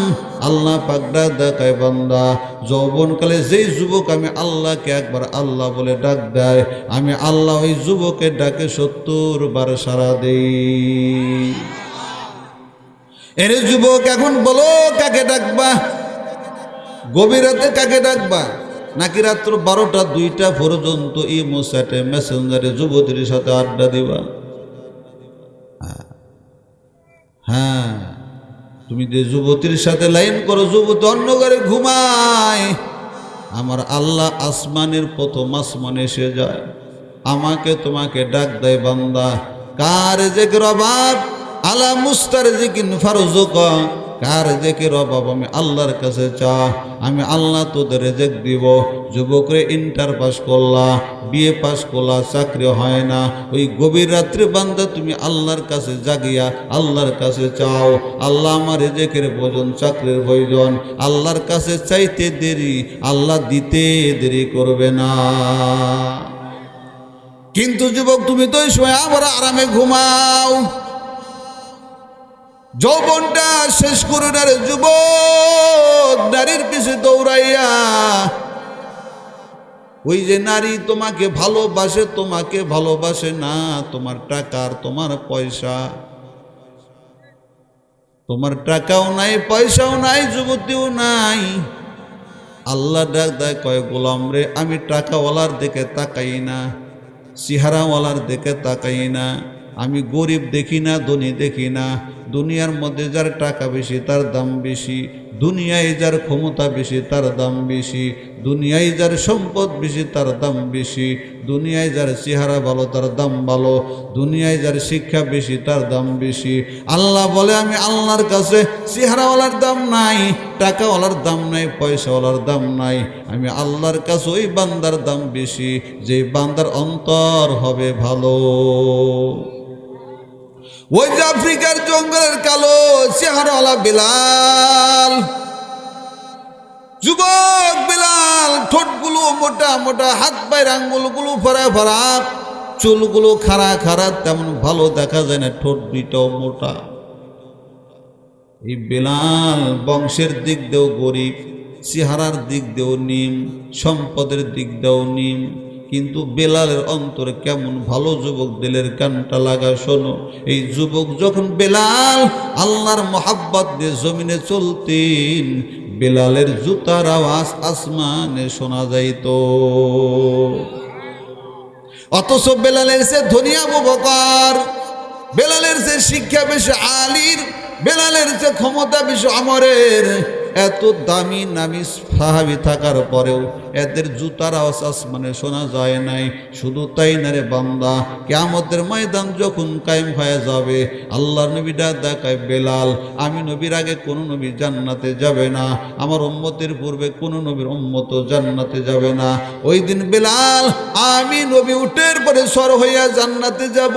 আল্লাহ পাকটা দেখায় বান্দা, যৌবনকালে যেই যুবক আমি আল্লাহকে একবার আল্লাহ বলে ডাক দেয়, আমি আল্লাহ ওই যুবকের ডাকে 70 বার সাড়া দেই। এর যুবক, এখন বলো কাকে ডাকবা? গভীর রাতে কাকে ডাকবা? নাকি রাত্র 12টা 2টা পর্যন্ত ইমো চ্যাটে মেসেঞ্জারে যুবতীর সাথে আড্ডা দিবা? হ্যাঁ, তুমি যে যুবতীর সাথে লাইন করো, যুবতী অন্য ঘরে ঘুমায়, আমার আল্লাহ আসমানের প্রথম আসমানে এসে যায়, আমাকে তোমাকে ডাক দেয়, বান্দা কার রিজিকের অভাব, আলা মুস্তারজিকিন ফারজুকা, কার রিজিকের অভাব আমি আল্লাহর কাছে চা, আমি আল্লাহ তোদের রিজিক দিব। যুবকরে ইন্টার পাস করলা, বিএ পাস করলা, চাকরি হয় না, ওই গভীর রাত্রে বান্দা তুমি আল্লাহর কাছে জাগিয়া আল্লাহর কাছে চাও, আল্লাহ আমার রিজিকের প্রয়োজন, চাকরির প্রয়োজন, আল্লাহর কাছে চাইতে দেরি, আল্লাহ দিতে দেরি করবে না। কিন্তু যুবক তুমি তো ওই সময় আবার আরামে ঘুমাও, যৌবনটা শেষ করে না রে যুবক, নারীর পিছে দৌড়াইয়া। ওই যে নারী তোমাকে ভালোবাসে, তোমাকে ভালোবাসে না তোমার টাকার, তোমার পয়সা, তোমার টাকাও নাই, পয়সাও নাই, যুবতীও নাই। আল্লাহ ডাক দেয়, কয় গোলাম রে, আমি টাকাওয়ালার দিকে তাকাই না, চেহারাওয়ালার দিকে তাকাই না, আমি গরিব দেখি না, ধনী দেখি না। দুনিয়ার মধ্যে যার টাকা বেশি তার দাম বেশি, দুনিয়ায় যার ক্ষমতা বেশি তার দাম বেশি, দুনিয়ায় যার সম্পদ বেশি তার দাম বেশি, দুনিয়ায় যার চেহারা ভালো তার দাম ভালো, দুনিয়ায় যার শিক্ষা বেশি তার দাম বেশি। আল্লাহ বলে, আমি আল্লাহর কাছে চেহারাওয়ালার দাম নাই, টাকাওয়ালার দাম নাই, পয়সাওয়ালার দাম নাই, আমি আল্লাহর কাছে ওই বান্দার দাম বেশি যে বান্দার অন্তর হবে ভালো। ওই যে আফ্রিকার জঙ্গলের কালো চেহারাওয়ালা বিলাল, যুবক বিলাল, ঠোঁটগুলো মোটা মোটা, হাত পায়ের আঙ্গুলগুলো ফরা ফরা, চুলগুলো খাড়া খাড়া, তেমন ভালো দেখা যায় না, ঠোঁট দুইটাও মোটা। এই বিলাল বংশের দিক দিয়েও গরিব, চেহারার দিক দিয়েও নিম, সম্পদের দিক দিয়েও নিম, কিন্তু বেলালের অন্তরে কেমন ভালো। যুবক দিলের কানটা লাগা শোনো, এই যুবক যখন বেলাল আল্লাহর মোহাব্বত দিয়ে জমিনে চলতেন, বেলালের জুতার আওয়াজ আসমানে শোনা যাইত। অথচ বেলালের সে ধনী আবু বকর, বেলালের সে শিক্ষা বেশি আলীর, বেলালের যে ক্ষমতা বেশি আমরের, এত দামি নামি সাহাবী থাকার পরেও এদের জুতার আওয়াজ আসমানে শোনা যায় নাই। শুধু তাই না রে বান্দা, কিয়ামতের ময়দান যখন কায়েম হয়ে যাবে, আল্লাহর নবী ডাক দেখায়, বেলাল, আমি নবীর আগে কোনো নবী জান্নাতে যাবে না, আমার উম্মতের পূর্বে কোনো নবীর উম্মত জান্নাতে যাবে না। ওই দিন বেলাল, আমি নবী উটের পরে সর হইয়া জান্নাতে যাব,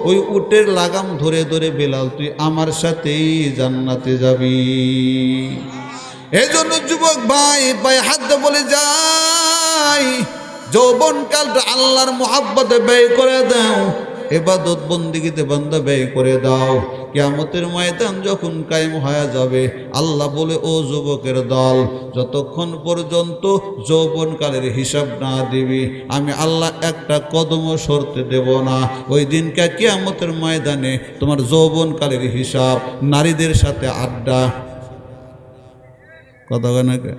ওই উটের লাগাম ধরে ধরে বেলাল তুই আমার সাথেই জান্নাতে যাবি। এই জন্য যুবক ভাই ভাই হাত বলে যাই, যৌবন কালটা আল্লাহর মোহাব্বতে ব্যয় করে দাও, ইবাদত বন্দেগীতে বান্দা ব্যয় করে দাও। কিয়ামতের ময়দান যখন কায়েম হয়ে যাবে, আল্লাহ বলে, ও যুবকের দল, যতক্ষণ পর্যন্ত যৌবনকালের হিসাব না দিবি, আমি আল্লাহ একটা কদমও সরতে দেব না। ওই দিনকে কিয়ামতের ময়দানে তোমার যৌবনকালের হিসাব, নারীদের সাথে আড্ডা, কথা কয় না কে,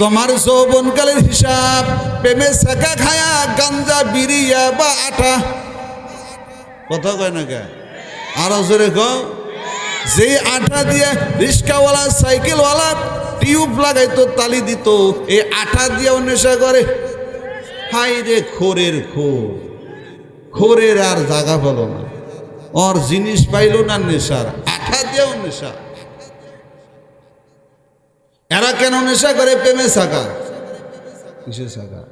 তোমার যৌবনকালের হিসাব, প্রেমে শাখা খায়া, গাঞ্জা বিড়িয়া বা আটা, কথা কয় না কে, আরো জোরে কও, যে আটা দিয়ে রিক্সাওয়ালা সাইকেলওয়ালা টিউব লাগাইতো, তালি দিত, এই আটা দিয়েও নেশা করে। হাই রে খোরের খোর, খোরের আর জাগা পেল না, ওর জিনিস পাইল না, নেশার আটা দিয়েও নেশা। এরা কেন নেশা করে? প্রেমে শাখা, কিসে শাখা,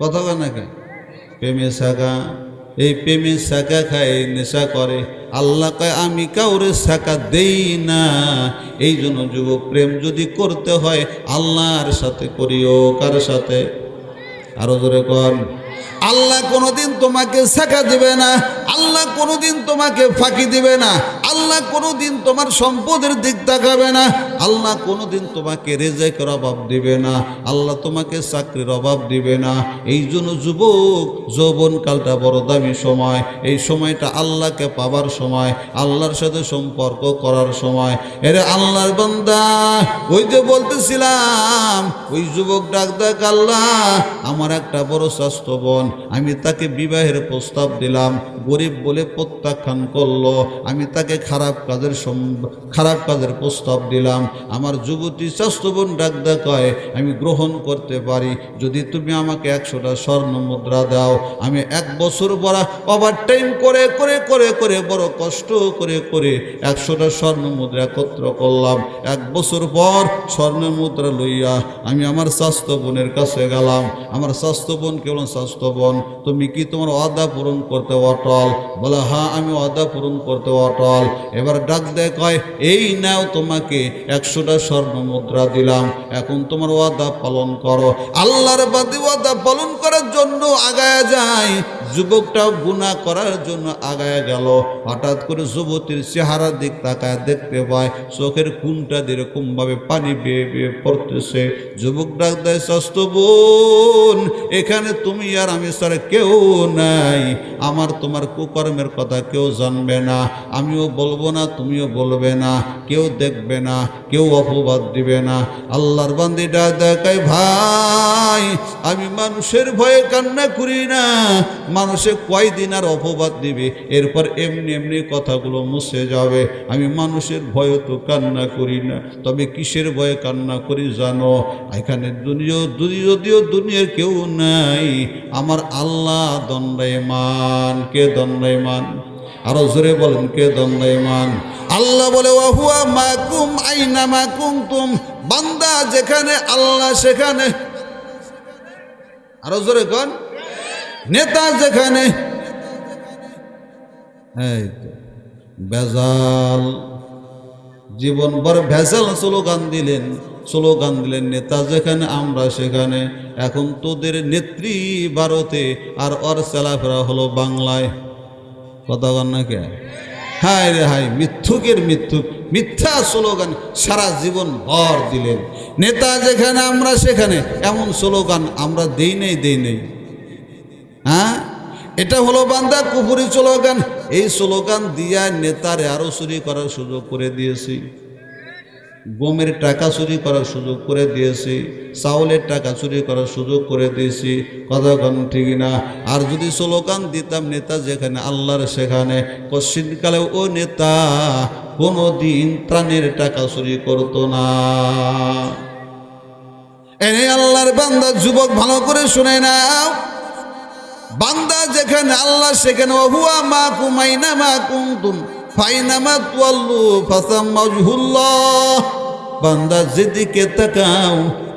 কথা কয় না কে, প্রেমে শাখা। এই প্রেমের শাখা খায়, নেশা করে। আল্লাহ কয়, আমি কাউরে শাখা দেই না। এই জন্য যুবক, প্রেম যদি করতে হয় আল্লাহর সাথে করিও। কার সাথে? আরো জোরে কন। আল্লাহ কোনোদিন তোমাকে শাখা দিবে না, আল্লাহ কোনোদিন তোমাকে ফাঁকি দিবে না। আল্লাহ কোনোদিন তোমার সম্পদের দিক তাকাবে না, আল্লাহ কোনোদিন তোমাকে রিজিকের অভাব দিবে না, আল্লাহ তোমাকে চাকরির অভাব দিবে না। এই জন্য যুবক, যৌবনকালটা বড় দামি সময়। এই সময়টা আল্লাহকে পাবার সময়, আল্লাহর সাথে সম্পর্ক করার সময়। এরে আল্লাহর বান্দা, ওই যে বলতেছিলাম, ওই যুবক ডাক দেখ, আল্লাহ আমার একটা বড় স্বাস্থ্য বোন, আমি তাকে বিবাহের প্রস্তাব দিলাম, গরিব বলে প্রত্যাখ্যান করলো। আমি তাকে খারাপ কাজের প্রস্তাব দিলাম। আমার যুবতী স্বাস্থ্য বোন ডাক দেখ, আমি গ্রহণ করতে পারি যদি তুমি আমাকে 100টা স্বর্ণ মুদ্রা দাও। আমি 1 বছর পর ওভারটাইম করে করে করে করে বড় কষ্ট করে করে 100টা স্বর্ণ মুদ্রা একত্র করলাম। 1 বছর পর স্বর্ণ মুদ্রা লইয়া আমি আমার স্বাস্থ্য বোনের কাছে গেলাম। আমার স্বাস্থ্য বোন কেবল স্বাস্থ্য বোন, তুমি কি তোমার ওয়াদা পূরণ করতে অটল? বলে হ্যাঁ, আমি ওয়াদা পূরণ করতে অটল। এবার ডাক দেয়, কয় এই নাও তোমাকে 100টা স্বর্ণ মুদ্রা দিলাম, এখন তোমার ওয়াদা পালন করো। আল্লাহর বাদী ওয়াদা পালন করার জন্য আগায়া যায়। যুবকটাও গুনাহ করার জন্য আগায়া গেল। হঠাৎ করে যুবতীর চেহারার দিক তাকায় দেখতে পায় চোখের কোণটা এরকম ভাবে পানি বেয়ে বেয়ে পড়তেছে। যুবক ডাক দেয়, স্বাস্থ্য বোন, এখানে তুমি আর আমি ছাড়া কেউ নাই। আমার তোমার কুকর্মের কথা কেউ জানবে না, আমিও বলবো না, তুমিও বলবে না, কেউ দেখবে না, কেউ অপবাদ দিবে না। আল্লাহর বান্দীটা দেখায়, ভাই আমি মানুষের ভয়ে কান্না করি না। মানুষে কয়দিন আর অপবাদ দিবে, এরপর এমনি এমনি কথাগুলো মুছে যাবে। আমি মানুষের ভয়ে তো কান্না করি না, তবে কিসের ভয়ে কান্না করি জানো? এখানে যদিও দুনিয়ার কেউ নাই, আমার আল্লাহ দণ্ডায়মান। কে দণ্ডায়মান? আরো জোরে বলেন, কে দণ্ডায়মান? আল্লাহ বলে, ওয়াহুয়া মাকুম আইনা মা কুনতুম। বান্দা যেখানে, আল্লাহ সেখানে। আরো জোরে কোন? নেতা যেখানে। এই তো ভেজাল, জীবনভর ভেজাল স্লোগান দিলেন, নেতা যেখানে আমরা সেখানে। এখন তোদের নেত্রী ভারতে আর ওর চলাফেরা হলো বাংলায়। কথা বল না কে? হায় রে হায়, মিথ্যুকের মিথ্যা স্লোগান সারা জীবন ভর দিলেন। নেতা যেখানে আমরা সেখানে, এমন স্লোগান আমরা দেই নেই। হ্যাঁ, এটা হলো বান্দা কুফরি স্লোগান। এই স্লোগান দিয়া নেতারে আরো চুরি করার সুযোগ করে দিয়েছি, গমের টাকা চুরি করার সুযোগ করে দিয়েছি, চাউলের টাকা চুরি করার সুযোগ করে দিয়েছি। কথা কন ঠিক না? আর যদি স্লোগান দিতাম নেতা যেখানে আল্লাহর সেখানে, কশ্চিনকালে ও নেতা কোনোদিন ত্রাণের টাকা চুরি করতো না। এনে আল্লাহর বান্দা যুবক ভালো করে শুনে নাও, বান্দা যেখানে আল্লাহ সেখানে, ওহুয়া মাকুম আইনা মা কুনতুম ফাইনামা তুওয়াল্লু ফাসাম্মা ওয়াজহুল্লাহ। বান্দা যেদিকে তাকাও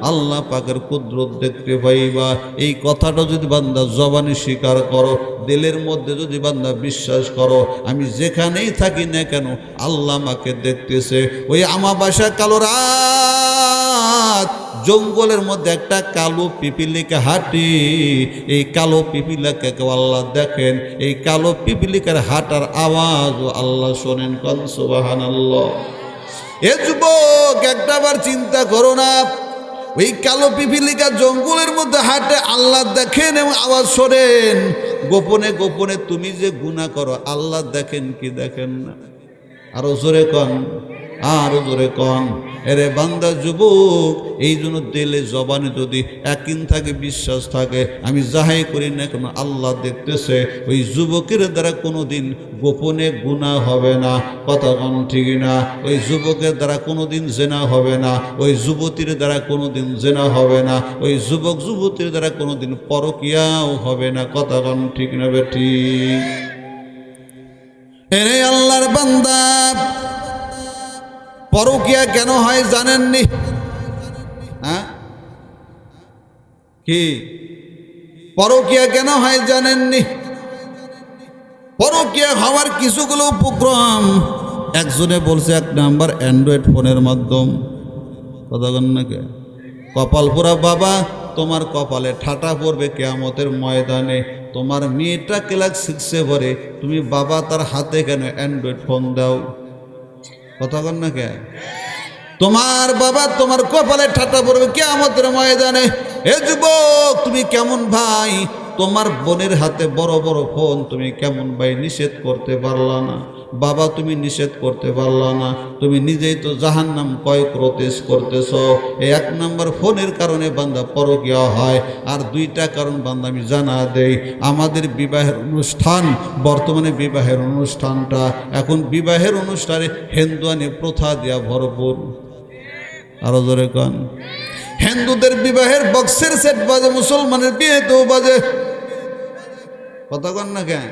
আল্লাহ পাকের কুদরত দেখতে পাইবা। এই কথাটা যদি বান্দা জবানে স্বীকার করো, দিলের মধ্যে যদি বান্দা বিশ্বাস করো, আমি যেখানেই থাকি না কেন আল্লাহ আমাকে দেখতেছে। ওই আমাবাসা কালো রাত, জঙ্গলের মধ্যে একটা কালো পিপিলিকা হাঁটি, এই কালো পিপিলিকাকে আল্লাহ দেখেন। এই কালো পিপিলিকার হাঁটার আওয়াজও আল্লাহ শোনেন। কোন সুবহানাল্লাহ। এ যুবক, একটাবার চিন্তা করো না, ওই কালো পিপিলিকা জঙ্গলের মধ্যে হাঁটে, আল্লাহ দেখেন এবং আওয়াজ শোনেন। গোপনে গোপনে তুমি যে গুনাহ করো আল্লাহ দেখেন কি দেখেন না? আরো জোরে কন, আরো জোরে কন। এরে বান্দা যুবক, এই জন্য দিলে জবানে যদি একদিন থাকে, বিশ্বাস থাকে, আমি যাহাই করি না কেন আল্লাহ দেখতেছে। ওই যুবকের দ্বারা কোনোদিন গোপনে গুনাহ হবে না। কথা কন ঠিক না? ওই যুবকের দ্বারা কোনোদিন জেনা হবে না, ওই যুবতীর দ্বারা কোনোদিন জেনা হবে না, ওই যুবক যুবতীর দ্বারা কোনোদিন পরকিয়াও হবে না। কথা কন ঠিক না বেঠিক? এরে আল্লাহর বান্দা, পরকিয়া কেন হয় জানেননি? হ্যাঁ, কি পরকিয়া কেন হয় জানেননি? পরকিয়া হওয়ার কিছুগুলো উপক্রম একজনে বলছে, 1 নাম্বার অ্যান্ড্রয়েড ফোনের মাধ্যম। কথা বলেন না কে? কপাল পোড়া বাবা, তোমার কপালে ঠাটা পড়বে কিয়ামতের ময়দানে। তোমার মেয়েটা ক্লাস 6-এ পড়ে, তুমি বাবা তার হাতে কেন অ্যান্ড্রয়েড ফোন দাও? কথা কন না কে? তোমার বাবা তোমার কপালে ঠাট্টা পড়বে কিয়ামতের ময়দানে। এ যুবক, তুমি কেমন ভাই? তোমার বোনের হাতে বড় বড় ফোন তুমি কেমন ভাই নিষেধ করতে পারলা না? বাবা তুমি নিষেধ করতে পারলা না, তুমি নিজেই তো জাহান্নাম কয় প্রতেশ করতেছ। এই 1 নম্বর ফোনের কারণে বান্দা পরকীয়া হয়। আর 2টা কারণ বান্দা আমি জানা দেই। আমাদের বিবাহের অনুষ্ঠান, বর্তমানে বিবাহের অনুষ্ঠানটা এখন বিবাহের অনুষ্ঠানে হিন্দুয়ানি প্রথা দেয়া ভরপুর। আরো জোরে কন। হিন্দুদের বিবাহের বক্সের সেট বাজে, মুসলমানের বিয়েতেও বাজে। কথা কন না কেন?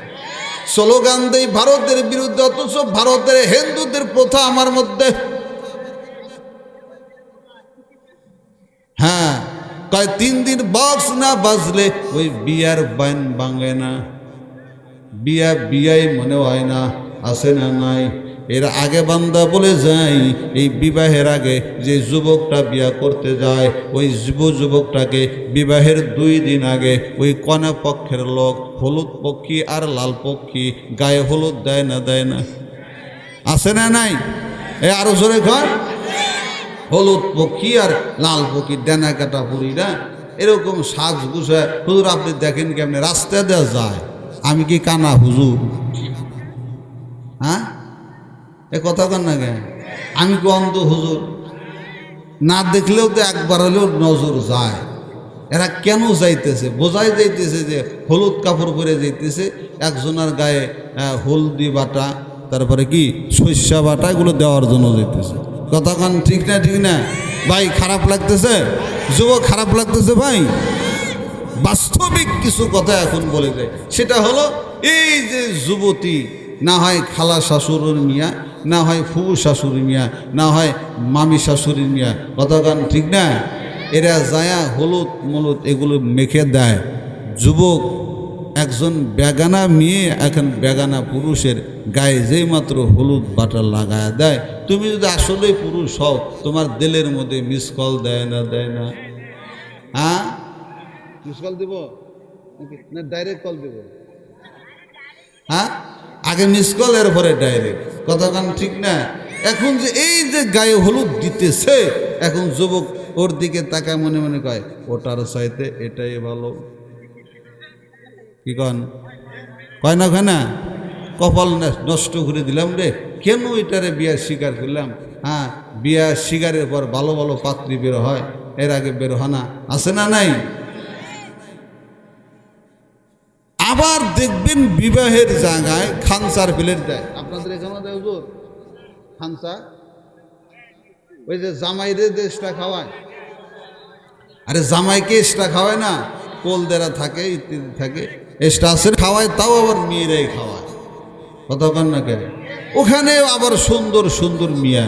স্লোগান দেই ভারতের বিরুদ্ধে, অথচ ভারতের হিন্দুদের প্রথা আমার মধ্যে। হ্যাঁ, কয় 3 দিন বক্স না বাজলে ওই বিয়ার বাইন ভাঙে না, বিয়াই মনে হয় না। আছে না নাই? এর আগে বান্দা বলে যাই, এই বিবাহের আগে যে যুবকটা বিয়া করতে যায়, ওই যুবকটাকে বিবাহের 2 দিন আগে ওই কনে পক্ষের লোক হলুদ পক্ষী আর লাল পক্ষী গায়ে হলুদ দেয় না? দেয় না? আছে না নাই? এ আরো জোরে ঘর। হলুদ পক্ষী আর লাল পক্ষী ডেনা কাটা পুরীরা এরকম সাজ গুছা। হুজুর আপনি দেখেন কেমনে রাস্তা দেওয়া যায়? আমি কি কানা হুজুর? হ্যাঁ, এ কথা কন না কেন? আমি কি অন্ধ হুজুর? না দেখলেও তো একবার হলেও নজর যায়। এরা কেন যাইতেছে? বোঝাই যাইতেছে যে হলুদ কাপড় পরে যাইতেছে, একজনের গায়ে হলদি বাটা, তারপরে কি সর্ষা বাটা, এগুলো দেওয়ার জন্য যাইতেছে। কথা কন ঠিক না? ঠিক না ভাই? খারাপ লাগতেছে যুবক? খারাপ লাগতেছে ভাই? বাস্তবিক কিছু কথা এখন বলে যায়। সেটা হলো এই যে যুবতী, না হয় খালা শাশুড়ির মিয়া, না হয় ফুফু শাশুড়ি মিয়া, না হয় মামি শাশুড়ির মিয়া। কথা গান ঠিক না? এরা যায়া হলুদ মলুদ এগুলো মেখে দেয়। যুবক একজন বেগানা মেয়ে এখন বেগানা পুরুষের গায়ে যেই মাত্র হলুদ বাটা লাগায় দেয়, তুমি যদি আসলেই পুরুষ হও, তোমার দিলের মধ্যে মিস কল দেয় না? দেয় না? হ্যাঁ, মিস কল দেব না ডাইরেক্ট কল দেব? হ্যাঁ, আগে মিস কল, এরপরে ডাইরেক্ট। কথা কান ঠিক না? এখন যে এই যে গায়ে হলুদ দিতেছে, এখন যুবক ওর দিকে তাকায় মনে মনে কয় ওটার চাইতে এটাই ভালো। কি কন? কয় না? কয় না? কপাল নষ্ট করে দিলাম রে, কেন এটারে বিয়ার শিকার করলাম? হ্যাঁ, বিয়ার শিকারের পর ভালো ভালো পাত্রী বের হয়, এর আগে বের হয় না? আছে না নাই? আবার দেখবেন বিবাহের জায়গায় খানসার প্লেট দেয়। আপনাদের এখানে দেয় হুজুর খানসা? ওই যে জামাইদের দেশটা খাওয়ায়। আরে জামাইকে এক্সট্রা খাওয়ায় না, কোল দেরা থাকে, ইত্যাদি থাকে, এক্সট্রা আছে খাওয়ায়, তাও আবার মেয়েরাই খাওয়ায়। কথা বল না কেন? ওখানে আবার সুন্দর সুন্দর মিয়া,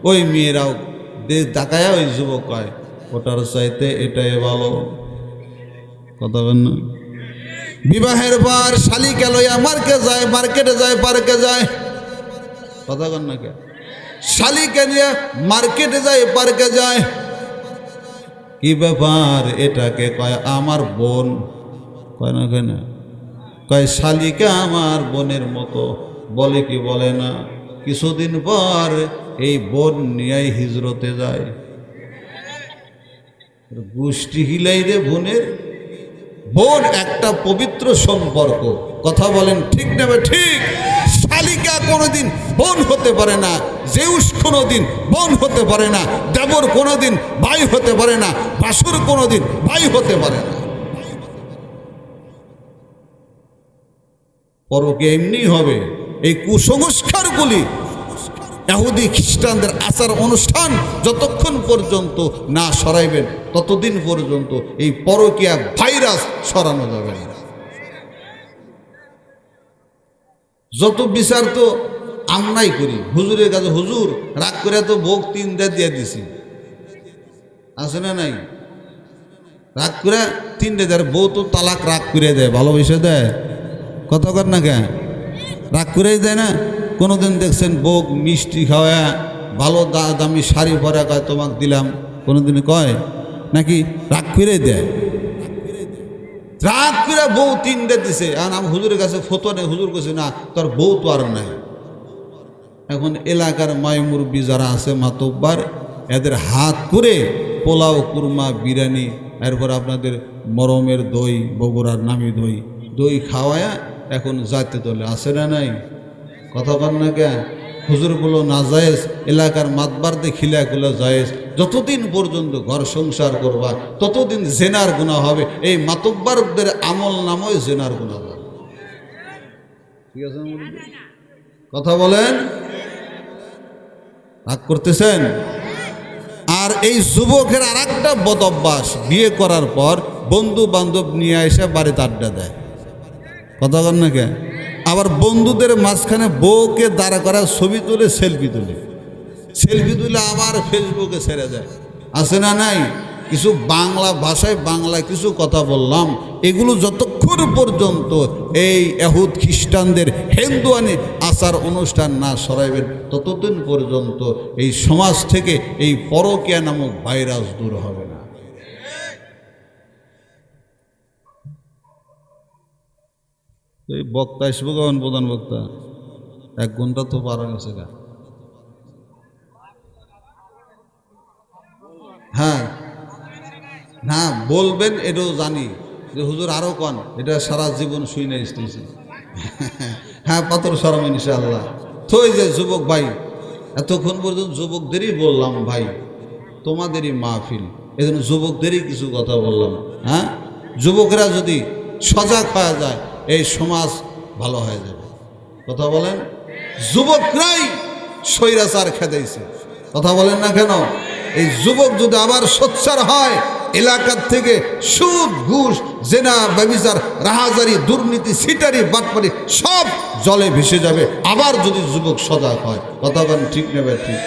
ওই মেয়েরাও দেশ ডাকায় ওই যুবক কয় ওটার চাইতে এটাই ভালো। কথা বল না? বিবাহের পর শালিকা লইয়া মার্কেটে যায় পার্কে যায়। কথা বল না কেন? শালিকা নিয়ে মার্কেটে যায় পার্কে যায়। কি ব্যাপার? এটাকে কয় আমার বোন। কয় না? কেন কয় শালিকা আমার বোনের মতো। বলে কি বলে না? কিছুদিন পর এই বোন নিয়ে হিজরতে যায়। গোষ্ঠী হিলাই রে বোনের। বোন একটা পবিত্র সম্পর্ক। কথা বলেন ঠিক না? ঠিক। শালিকা কোনোদিন বোন হতে পারে না, জেউস কোনোদিন বোন হতে পারে না, দেবর কোনোদিন ভাই হতে পারে না, ভাসুর কোনোদিন ভাই হতে পারে না। পরকে এমনি হবে। এই কুসংস্কারগুলি ইহুদি খ্রিস্টানদের আচার অনুষ্ঠান যতক্ষণ পর্যন্ত না সরাইবেন, ততদিন পর্যন্ত এই পরকীয়া ভাইরাস সরানো যাবে না। যত বিচার তো আমরাই করি হুজুরের কাছে। হুজুর রাগ করে তো ভোগ 3টা দিয়ে দিছি, আছে না নাই? রাগ করে 3টে দেয়। বউ তো তালাক রাগ করে দেয়, ভালোবেসে দেয়। কথা কর না কেন? রাগ করেই দেয় না? কোনোদিন দেখছেন বউ মিষ্টি খাওয়া, ভালো দামি শাড়ি পরা কয় তোমাকে দিলাম? কোনোদিন কয় নাকি? রাগ করে দেয়। রাগ করে বউ 3টে দিছে। আর আমি হুজুরের কাছে ফতো নেই। হুজুর কাছে না, তোর বউ তো আর নাই। এখন এলাকার মাইমুরবি যারা আছে মাতব্বার, এদের হাত করে পোলাও, কুরমা, বিরিয়ানি, এরপর আপনাদের মরমের দই, বগুড়ার নামি দই, দই খাওয়ায়া এখন যাইতে তোলে, আছে না নাই? কথা বল না কে? হুজুরগুলো না জায়েজ, এলাকার মাতবারদের খিলাগুলো জায়েজ। যতদিন পর্যন্ত ঘর সংসার করবা ততদিন জেনার গুনাহ হবে। এই মাতব্বারদের আমল নামই জেনার গুনাহ হবে। ঠিক আছে? কথা বলেন, রাগ করতেছেন? আর এই যুবকের আর একটা বদ অভ্যাস, বিয়ে করার পর বন্ধু বান্ধব নিয়ে এসে বাড়িতে আড্ডা দেয়। কথা বল না কে? আবার বন্ধুদের মাঝখানে বউকে দাঁড়া করা ছবি তুলে সেলফি তুলে আবার ফেসবুকে ছেড়ে দেয়, আছে না নাই? কিছু বাংলা ভাষায় বাংলা কিছু কথা বললাম, এগুলো যতক্ষণ পর্যন্ত এই ইহুদ খ্রিস্টানদের হিন্দুয়ানি আচার অনুষ্ঠান না সরাইবেন ততদিন পর্যন্ত এই সমাজ থেকে এই পরকীয়া নামক ভাইরাস দূর হবে না। এই বক্তা আসবো কখন? প্রধান বক্তা 1 ঘন্টা তো পার হয়ে গেছে। হ্যাঁ, না বলবেন এটাও জানি যে হুজুর আরো কন, এটা সারা জীবন শুই না এসতেছি। হ্যাঁ, পাথর সরম ইনশাআল্লাহ। তো এই যে যুবক ভাই, এতক্ষণ পর্যন্ত যুবকদেরই বললাম ভাই, তোমাদেরই মাহফিল, এই জন্য যুবকদেরই কিছু কথা বললাম। হ্যাঁ, যুবকরা যদি সজাগ হয়ে যায় এই সমাজ ভালো হয়ে যাবে। কথা বলেন, যুবকরাই স্বৈরাচার খেদাইছে। কথা বলেন না কেন? এই যুবক যদি আবার সোচ্চার হয়, এলাকার থেকে সুদ, ঘুষ, জেনা, ব্যভিচার, রাহাজারি, দুর্নীতি, সিটারি, বাটপারি সব জলে ভেসে যাবে আবার যদি যুবক সজাগ হয়। কথা বলেন, ঠিক নেবে? ঠিক।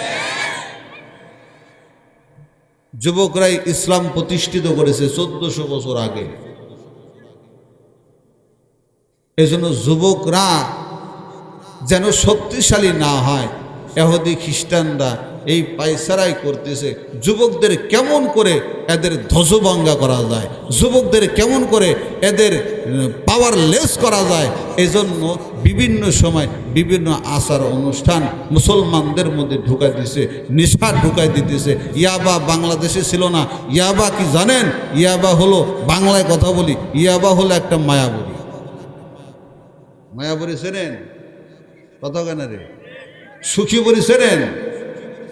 যুবকরাই ইসলাম প্রতিষ্ঠিত করেছে 1400 বছর আগে। এজন্য যুবকরা যেন শক্তিশালী না হয়। ইহুদি খ্রিস্টানরা এই পায়সারাই করতেছে যুবকদের কেমন করে এদের ধ্বজভঙ্গ করা যায়, যুবকদের কেমন করে এদের পাওয়ারলেস করা যায়। এজন্য বিভিন্ন সময় বিভিন্ন আচার অনুষ্ঠান মুসলমানদের মধ্যে ঢুকাই দিছে, নেশা ঢুকাই দিতেছে। ইয়াবা বাংলাদেশে ছিল না। ইয়াবা কি জানেন? ইয়াবা হলো, বাংলায় কথা বলি, ইয়াবা হলো একটা মায়াবরী। মায়াবরী চেনেন? কথা কেন রে? সুখী বরি চেনেন?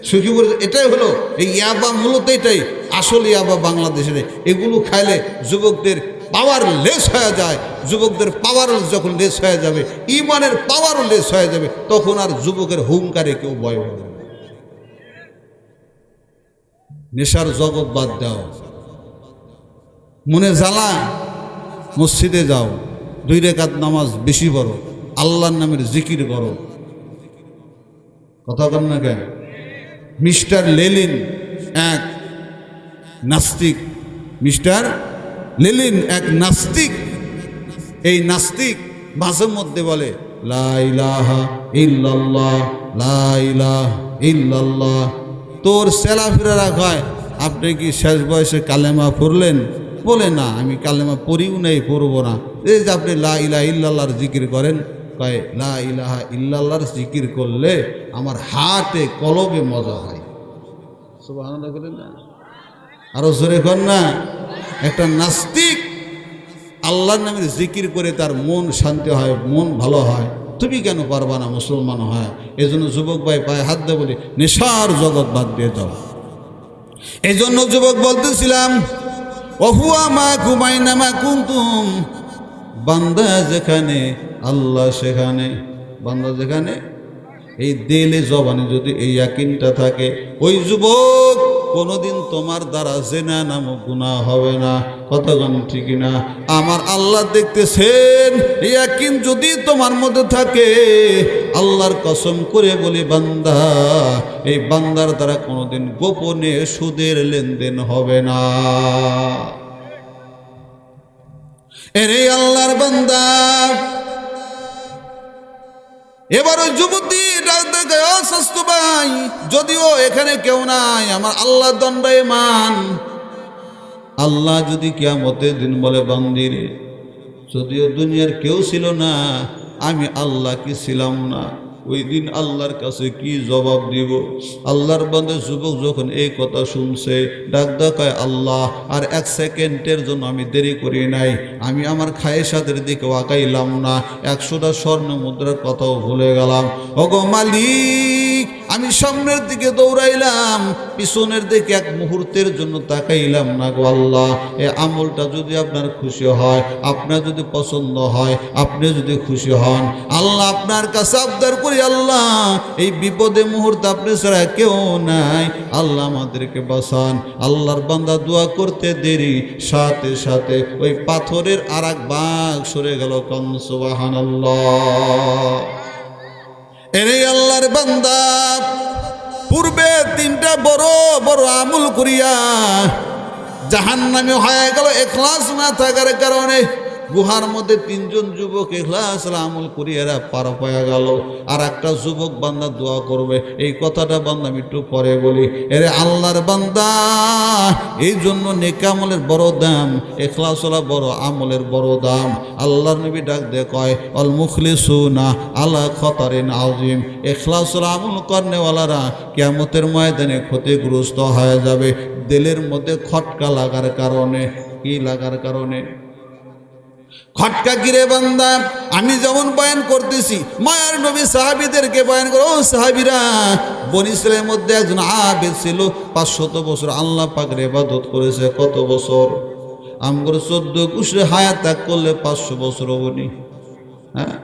সুখী বরি এটাই হলো এই ইয়াবা, মূলত এটাই আসল ইয়াবা বাংলাদেশের। এগুলো খাইলে যুবকদের পাওয়ার লেস হয়ে যায়। যুবকদের পাওয়ার যখন লেস হয়ে যাবে, ইমানের পাওয়ারও লেস হয়ে যাবে, তখন আর যুবকের হুঙ্কারে কেউ ভয় হবে না। নেশার জগৎ বাদ দাও, মনে জ্বালা, মসজিদে যাও, 2 রাকাত নামাজ বেশি পড়ো, আল্লাহর নামের জিকির করো। কথা বল না কেন? মিস্টার লেনিন এক নাস্তিক, মিস্টার লেনিন এক নাস্তিক। এই নাস্তিক মাঝে মধ্যে বলে লা ইলাহা ইল্লাল্লাহ, লা ইলাহা ইল্লাল্লাহ। তোর সেলাফিরা কয়, আপনি কি শেষ বয়সে কালেমা পড়লেন? বলে না, আমি কালেমা পড়িও নাই, পড়বো না। এই যে আপনি লা ইলাহা ইল্লাল্লাহর জিকির করেন, কয় লা ইলাহা ইল্লাল্লাহর জিকির করলে আমার হাতে কলবে মজা হয়। সুবহানাল্লাহ বলেন না? আরো জোরে কর না। একটা নাস্তিক আল্লাহর নামের জিকির করে তার মন শান্তি হয়, মন ভালো হয়। তুমি কেন পারবা না মুসলমান হয়? এই জন্য যুবক ভাই পায়ে হাত দিয়ে বলি, নেশার জগৎ বাদ দিয়ে যাও। এই জন্য যুবক বলতেছিলাম, ওহুয়া মা কুমাইনা মা কুনতুম, বান্দা যেখানে আল্লাহ সেখানে। বান্দা যেখানে, এই দিলে জবানে যদি এই ইয়াকিনটা থাকে, ওই যুবক কোনোদিন তোমার দ্বারা জেনা নামক গুনাহ হবে না। কতক্ষণ ঠিক না? আমার আল্লাহ দেখতেছেন। ইয়াকিন যদি তোমার মধ্যে থাকে, আল্লাহর কসম করে বলি বান্দা, এই বান্দার দ্বারা কোনোদিন গোপনে সুদের লেনদেন হবে না। এরে আল্লাহর বান্দা, এবার ওই যুবতী ডাক দেখে, ও শাস্তু ভাই, যদিও এখানে কেউ নাই, আমার আল্লাহ দণ্ডায়মান। আল্লাহ যদি কিয়ামতের দিন বলে, বান্দিরে, যদিও দুনিয়ার কেউ ছিল না, আমি আল্লাহ কি ছিলাম না? ওই দিন আল্লাহর কাছে কি জবাব দিব? আল্লাহর বান্দা যুবক যখন এই কথা শুনছে, ডাক ডাকায়, আল্লাহ আর এক সেকেন্ডের জন্য আমি দেরি করি নাই, আমি আমার খায়েশাতের দিকে আগাইলাম না, 100টা স্বর্ণ মুদ্রার কথাও ভুলে গেলাম। ওগো মালিক, আমি সামনের দিকে দৌড়াইলাম, পিছনের দিকে এক মুহূর্তের জন্য তাকাইলাম না গো আল্লাহ। এই আমলটা যদি আপনার খুশি হয়, আপনার যদি পছন্দ হয়, আপনি যদি খুশি হন, আল্লাহ আপনার কাছে আবদার করি, আল্লাহ এই বিপদে মুহূর্তে আপনি ছাড়া কেউ নাই, আল্লাহ আমাদেরকে বাঁচান। আল্লাহর বান্দা দোয়া করতে দেরি, সাথে সাথে ওই পাথরের আর এক ভাগ সরে গেল। কম সুবহানাল্লাহ। এরে আল্লাহর বান্দা, পূর্বে 3টা বড় বড় আমল করিয়া জাহান্নামে হয়ে গেল ইখলাস না থাকার কারণে। গুহার মধ্যে 3জন যুবক ইখলাস আমল করিয়া পার হয়ে গেল। আর একটা যুবক বান্দা দোয়া করবে, এই কথাটা বান্দা আমি একটু পরে বলি। এরে আল্লাহর বান্দা, এই জন্য নেক আমলের বড় দাম, ইখলাসওয়ালা বড় আমলের বড় দাম। আল্লাহর নবী ডাক দিয়ে কয়, অল মুখলিসুনা আলা খতারিন আযীম। ইখলাসওয়ালা আমল করনেওয়ালারা কিয়ামতের ময়দানে ক্ষতিগ্রস্ত হয়ে যাবে দিলের মধ্যে খটকা লাগার কারণে। কি লাগার কারণে? খটকা কিরে বান্দা, আমি যেমন বয়ান করতেছি, মায়ার নবী সাহাবীদেরকে বয়ান করো। ও সাহাবীরা, বনী ইসরাইলের মধ্যে একজন আবেদ ছিল, 500 বছর আল্লাহ পাকের ইবাদত করেছে। কত বছর? আমগর 14 কুশরে হায়াত ত্যাগ করলে 500 বছর হবনি। হ্যাঁ,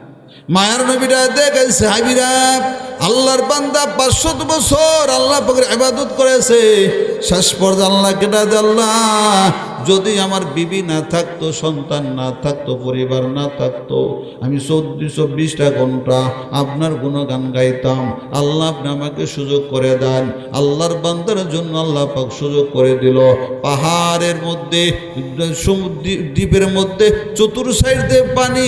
মায়ার নবীরা দেখে সাহাবীরা, আল্লাহর বান্দা 500 বছর আল্লাহ পাকের ইবাদত করেছে। শেষ পর্যন্ত আল্লাহ কেটা দে, আল্লাহ যদি আমার বিবি না থাকতো, সন্তান না থাকতো, পরিবার না থাকতো, আমি 24টা ঘন্টা আপনার গুণগান গাইতাম। আল্লাহ আপনি আমাকে সুযোগ করে দেন। আল্লাহর বান্দার জন্য আল্লাহ পাক সুযোগ করে দিল। পাহাড়ের মধ্যে, দ্বীপের মধ্যে চতুর সাইড দিয়ে পানি,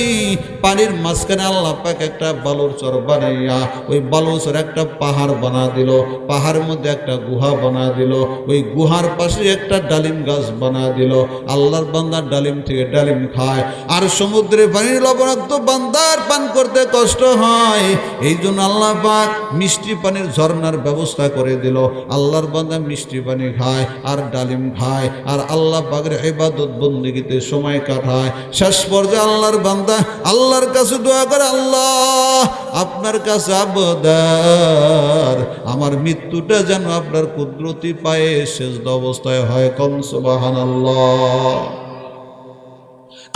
পানির মাঝখানে আল্লাহ পাক একটা বালুর চর বানাইয়া ওই বালুর চর একটা পাহাড় বানা দিল। পাহাড়ের মধ্যে একটা গুহা বানা দিল। ওই গুহার পাশে একটা ডালিম গাছ বানা দিল। আল্লাহর বান্দার ডালিম থেকে ডালিম খায়। আর সমুদ্রের পানির লবণাক্ত বান্দার পান করতে কষ্ট হয়, এই জন্য আল্লাহ পাক মিষ্টি পানির ঝর্ণার ব্যবস্থা করে দিল। আল্লাহর বান্দা মিষ্টি পানি খায় আর ডালিম খায়, আর আল্লাহ পাকের ইবাদত বন্দেগীতে সময় কাটায়। শেষ পর্যায়ে আল্লাহর বান্দা আল্লাহর কাছে দোয়া করে, আল্লাহ আপনার কাছে আবদার, আমার মৃত্যুটা যেন আপনার কুদরতি পায়ে সেজদা অবস্থায় হয়। কম সুবহানাল্লাহ।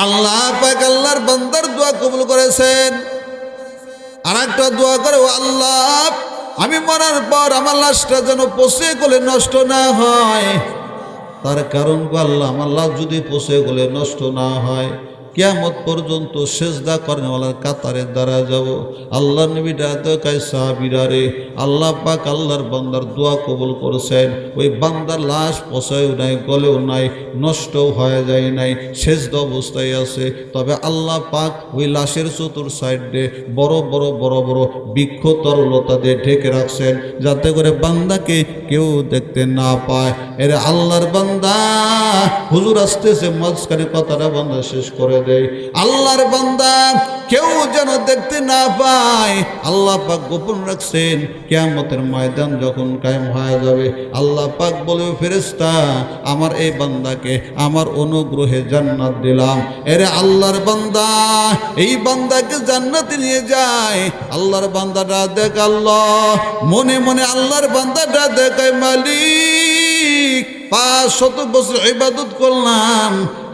আল্লাহ পাক আল্লাহর বান্দার দোয়া কবুল করেছেন। আর একটা দোয়া করে, ও আল্লাহ আমি মরার পর আমার লাশটা যেন পচে গলে নষ্ট না হয়। তার কারণ আল্লাহ, আমার লাশ যদি পচে গলে নষ্ট না হয়, কিয়ামত পর্যন্ত সেজদা করেনওয়ালার কাতারে দ্বারা যাব। আল্লাহ নবী ডাকায় সাহাবীরা রে, আল্লাহ পাক আল্লাহর বান্দার দোয়া কবুল করেছেন। ওই বান্দার লাশ পচায়ও নাই, গলেও নাই, নষ্টও হয়ে যায় নাই, সেজদা অবস্থায় আছে। তবে আল্লাহ পাক ওই লাশের চতুর সাইডে বড় বড় বড় বড় বৃক্ষ তরলতা দিয়ে ঢেকে রাখছেন, যাতে করে বান্দাকে কেউ দেখতে না পায়। এরে আল্লাহর বান্দা, হুজুর আসতেছে, মাঝখানে কথাটা বান্দা শেষ করে দেয়। আল্লাহর বান্দা কেউ যেন দেখতে না পায়, আল্লাহ পাক গোপন রাখছেন। কিয়ামতের ময়দান যখন কায়েম হয়ে যাবে, আল্লাহ পাক বলবে, ফেরেশতা আমার এই বান্দাকে আমার অনুগ্রহে জান্নাত দিলাম। এরে আল্লাহর বান্দা, এই বান্দাকে জান্নাতে নিয়ে যায়। আল্লাহর বান্দাটা দেখ, আল্লাহ মনে মনে আল্লাহর বান্দাটা দেখায়, মালিক 500 বছর ইবাদত করলাম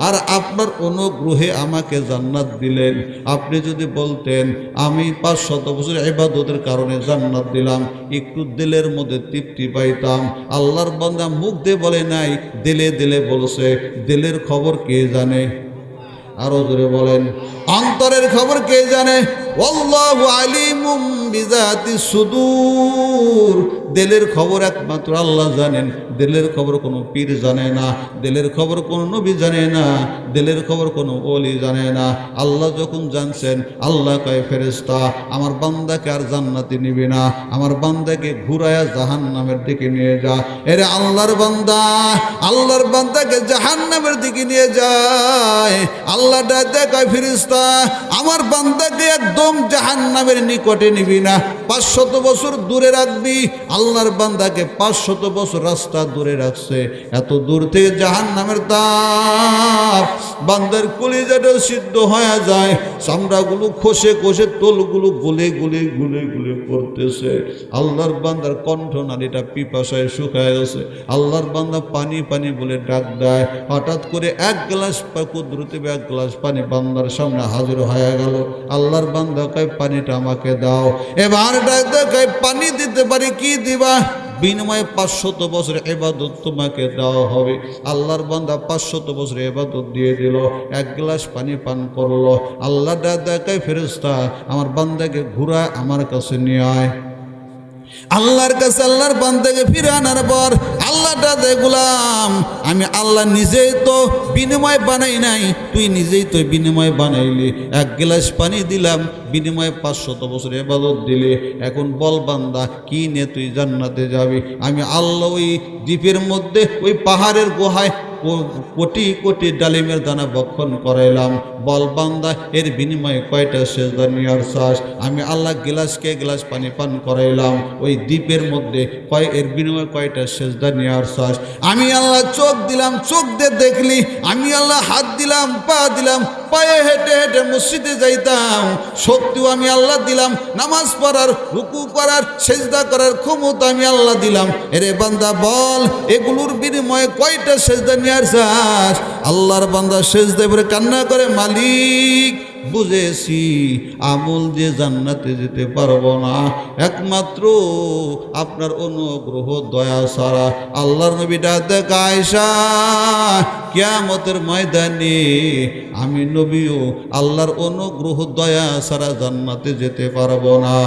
আর আপনার অনুগ্রহে আমাকে জান্নাত দিলেন। আপনি যদি বলতেন আমি 500 বছর ইবাদতের কারণে জান্নাত দিলাম, একটু দিলের মধ্যে তৃপ্তি পাইতাম। আল্লাহর বান্দা মুখ দিয়ে বলে নাই, দিলে দিলে বলছে। দিলের খবর কে জানে? আরো জোরে বলেন, অন্তরের খবর কে জানে? আল্লাহু আলিমুম বিজাতি সুদূর। দিলের খবর একমাত্র আল্লাহ জানেন। দিলের খবর কোনো পীর জানে না, দিলের খবর কোনো নবী জানে না, দিলের খবর কোনো ওলি জানে না। আল্লাহ যখন জানছেন, আল্লাহ কয়, ফেরেশতা আমার বান্দাকে আর জান্নাতে নিবি না, আমার বান্দাকে ঘুরায়া জাহান্নামের দিকে নিয়ে যা। এরে আল্লাহর বান্দা আল্লাহর বান্দাকে জাহান্নামের দিকে নিয়ে যায়। আল্লাহ ডাকে কয়, ফেরেশতা আমার বান্দাকে একদম জাহান্নামের নিকটে নিবি না। 500 বছর দূরে রাখবি। আল্লাহর বান্দাকে 500 বছর রাস্তা দূরে রাখছে। এত দূর থেকে জাহান্নামের তাপ, বান্দার কলিজাটা সিদ্ধ হয়ে যায়, চামড়াগুলো খসে খসে তোলগুলো গলে গলে গলে গলে পড়তেছে। আল্লাহর বান্দার কণ্ঠনালীটা পিপাসায় শুকায় গেছে। আল্লাহর বান্দা পানি পানি বলে ডাক দেয়। হঠাৎ করে এক গ্লাস কুদরতি এক গ্লাস পানি বান্দার সামনে হাজির হয়ে গেল। আল্লাহর বান্দা কয় পানিটা আমাকে দাও। এবার ডাক দেয়, পানি দিতে পারি, কি দিবা? বিনিময়ে 500 বছর ইবাদত তোমাকে দেওয়া হবে। আল্লাহর বান্দা 500 বছর ইবাদত দিয়ে দিল, এক গ্লাস পানি পান করলো। আল্লাহ দেখায় ফেরেশতা আমার বান্দাকে ঘুরায় আমার কাছে নিয়ে আয়। আল্লাহর কাছে আল্লাহর বান্দাকে ফিরে আনার পর আল্লাহটা দে, গোলাম আমি আল্লাহ নিজেই তো বিনিময় বানাই নাই, তুই নিজেই তো বিনিময় বানাইলি। এক গ্লাস পানি দিলাম, বিনিময়ে 500 বছর ইবাদত দিলি। এখন বল বান্দা, কি নিয়ে তুই জান্নাতে যাবি? আমি আল্লাহ ওই দ্বীপের মধ্যে ওই পাহাড়ের গুহায় কোটি কোটি ডালিমের দানা ভক্ষণ করাইলাম। বল বান্দা, এর বিনিময়ে কয়টা সেজদা নেওয়ার চাস? আমি আল্লাহ গ্লাসকে গ্লাস পানি পান করাইলাম ওই দ্বীপের মধ্যে, এর বিনিময়ে কয়টা সেজদা নেওয়ার চাস? আমি আল্লাহ চোখ দিলাম, চোখ দিয়ে দেখলি। আমি আল্লাহ হাত দিলাম, পা দিলাম, পায়ে হেঁটে হেঁটে মসজিদে যাইতাম। শক্তিও আমি আল্লাহ দিলাম, নামাজ পড়ার, রুকু করার, সেজদা করার ক্ষমতা আমি আল্লাহ দিলাম। এরে বান্দা বল, এগুলোর বিনিময়ে কয়টা সেজদা নেওয়ার চাস? আল্লাহর বান্দা সেজদা করে কান্না করে, মালিক বুঝেছি আমল দিয়ে জান্নাতে যেতে পারবো না, একমাত্র আপনার অনুগ্রহ দয়া ছাড়া। আল্লাহর নবী ডাক দেয়, আয়েশা কিয়ামতের ময়দানে আমি নবীও আল্লাহর অনুগ্রহ দয়া ছাড়া জান্নাতে যেতে পারবো না।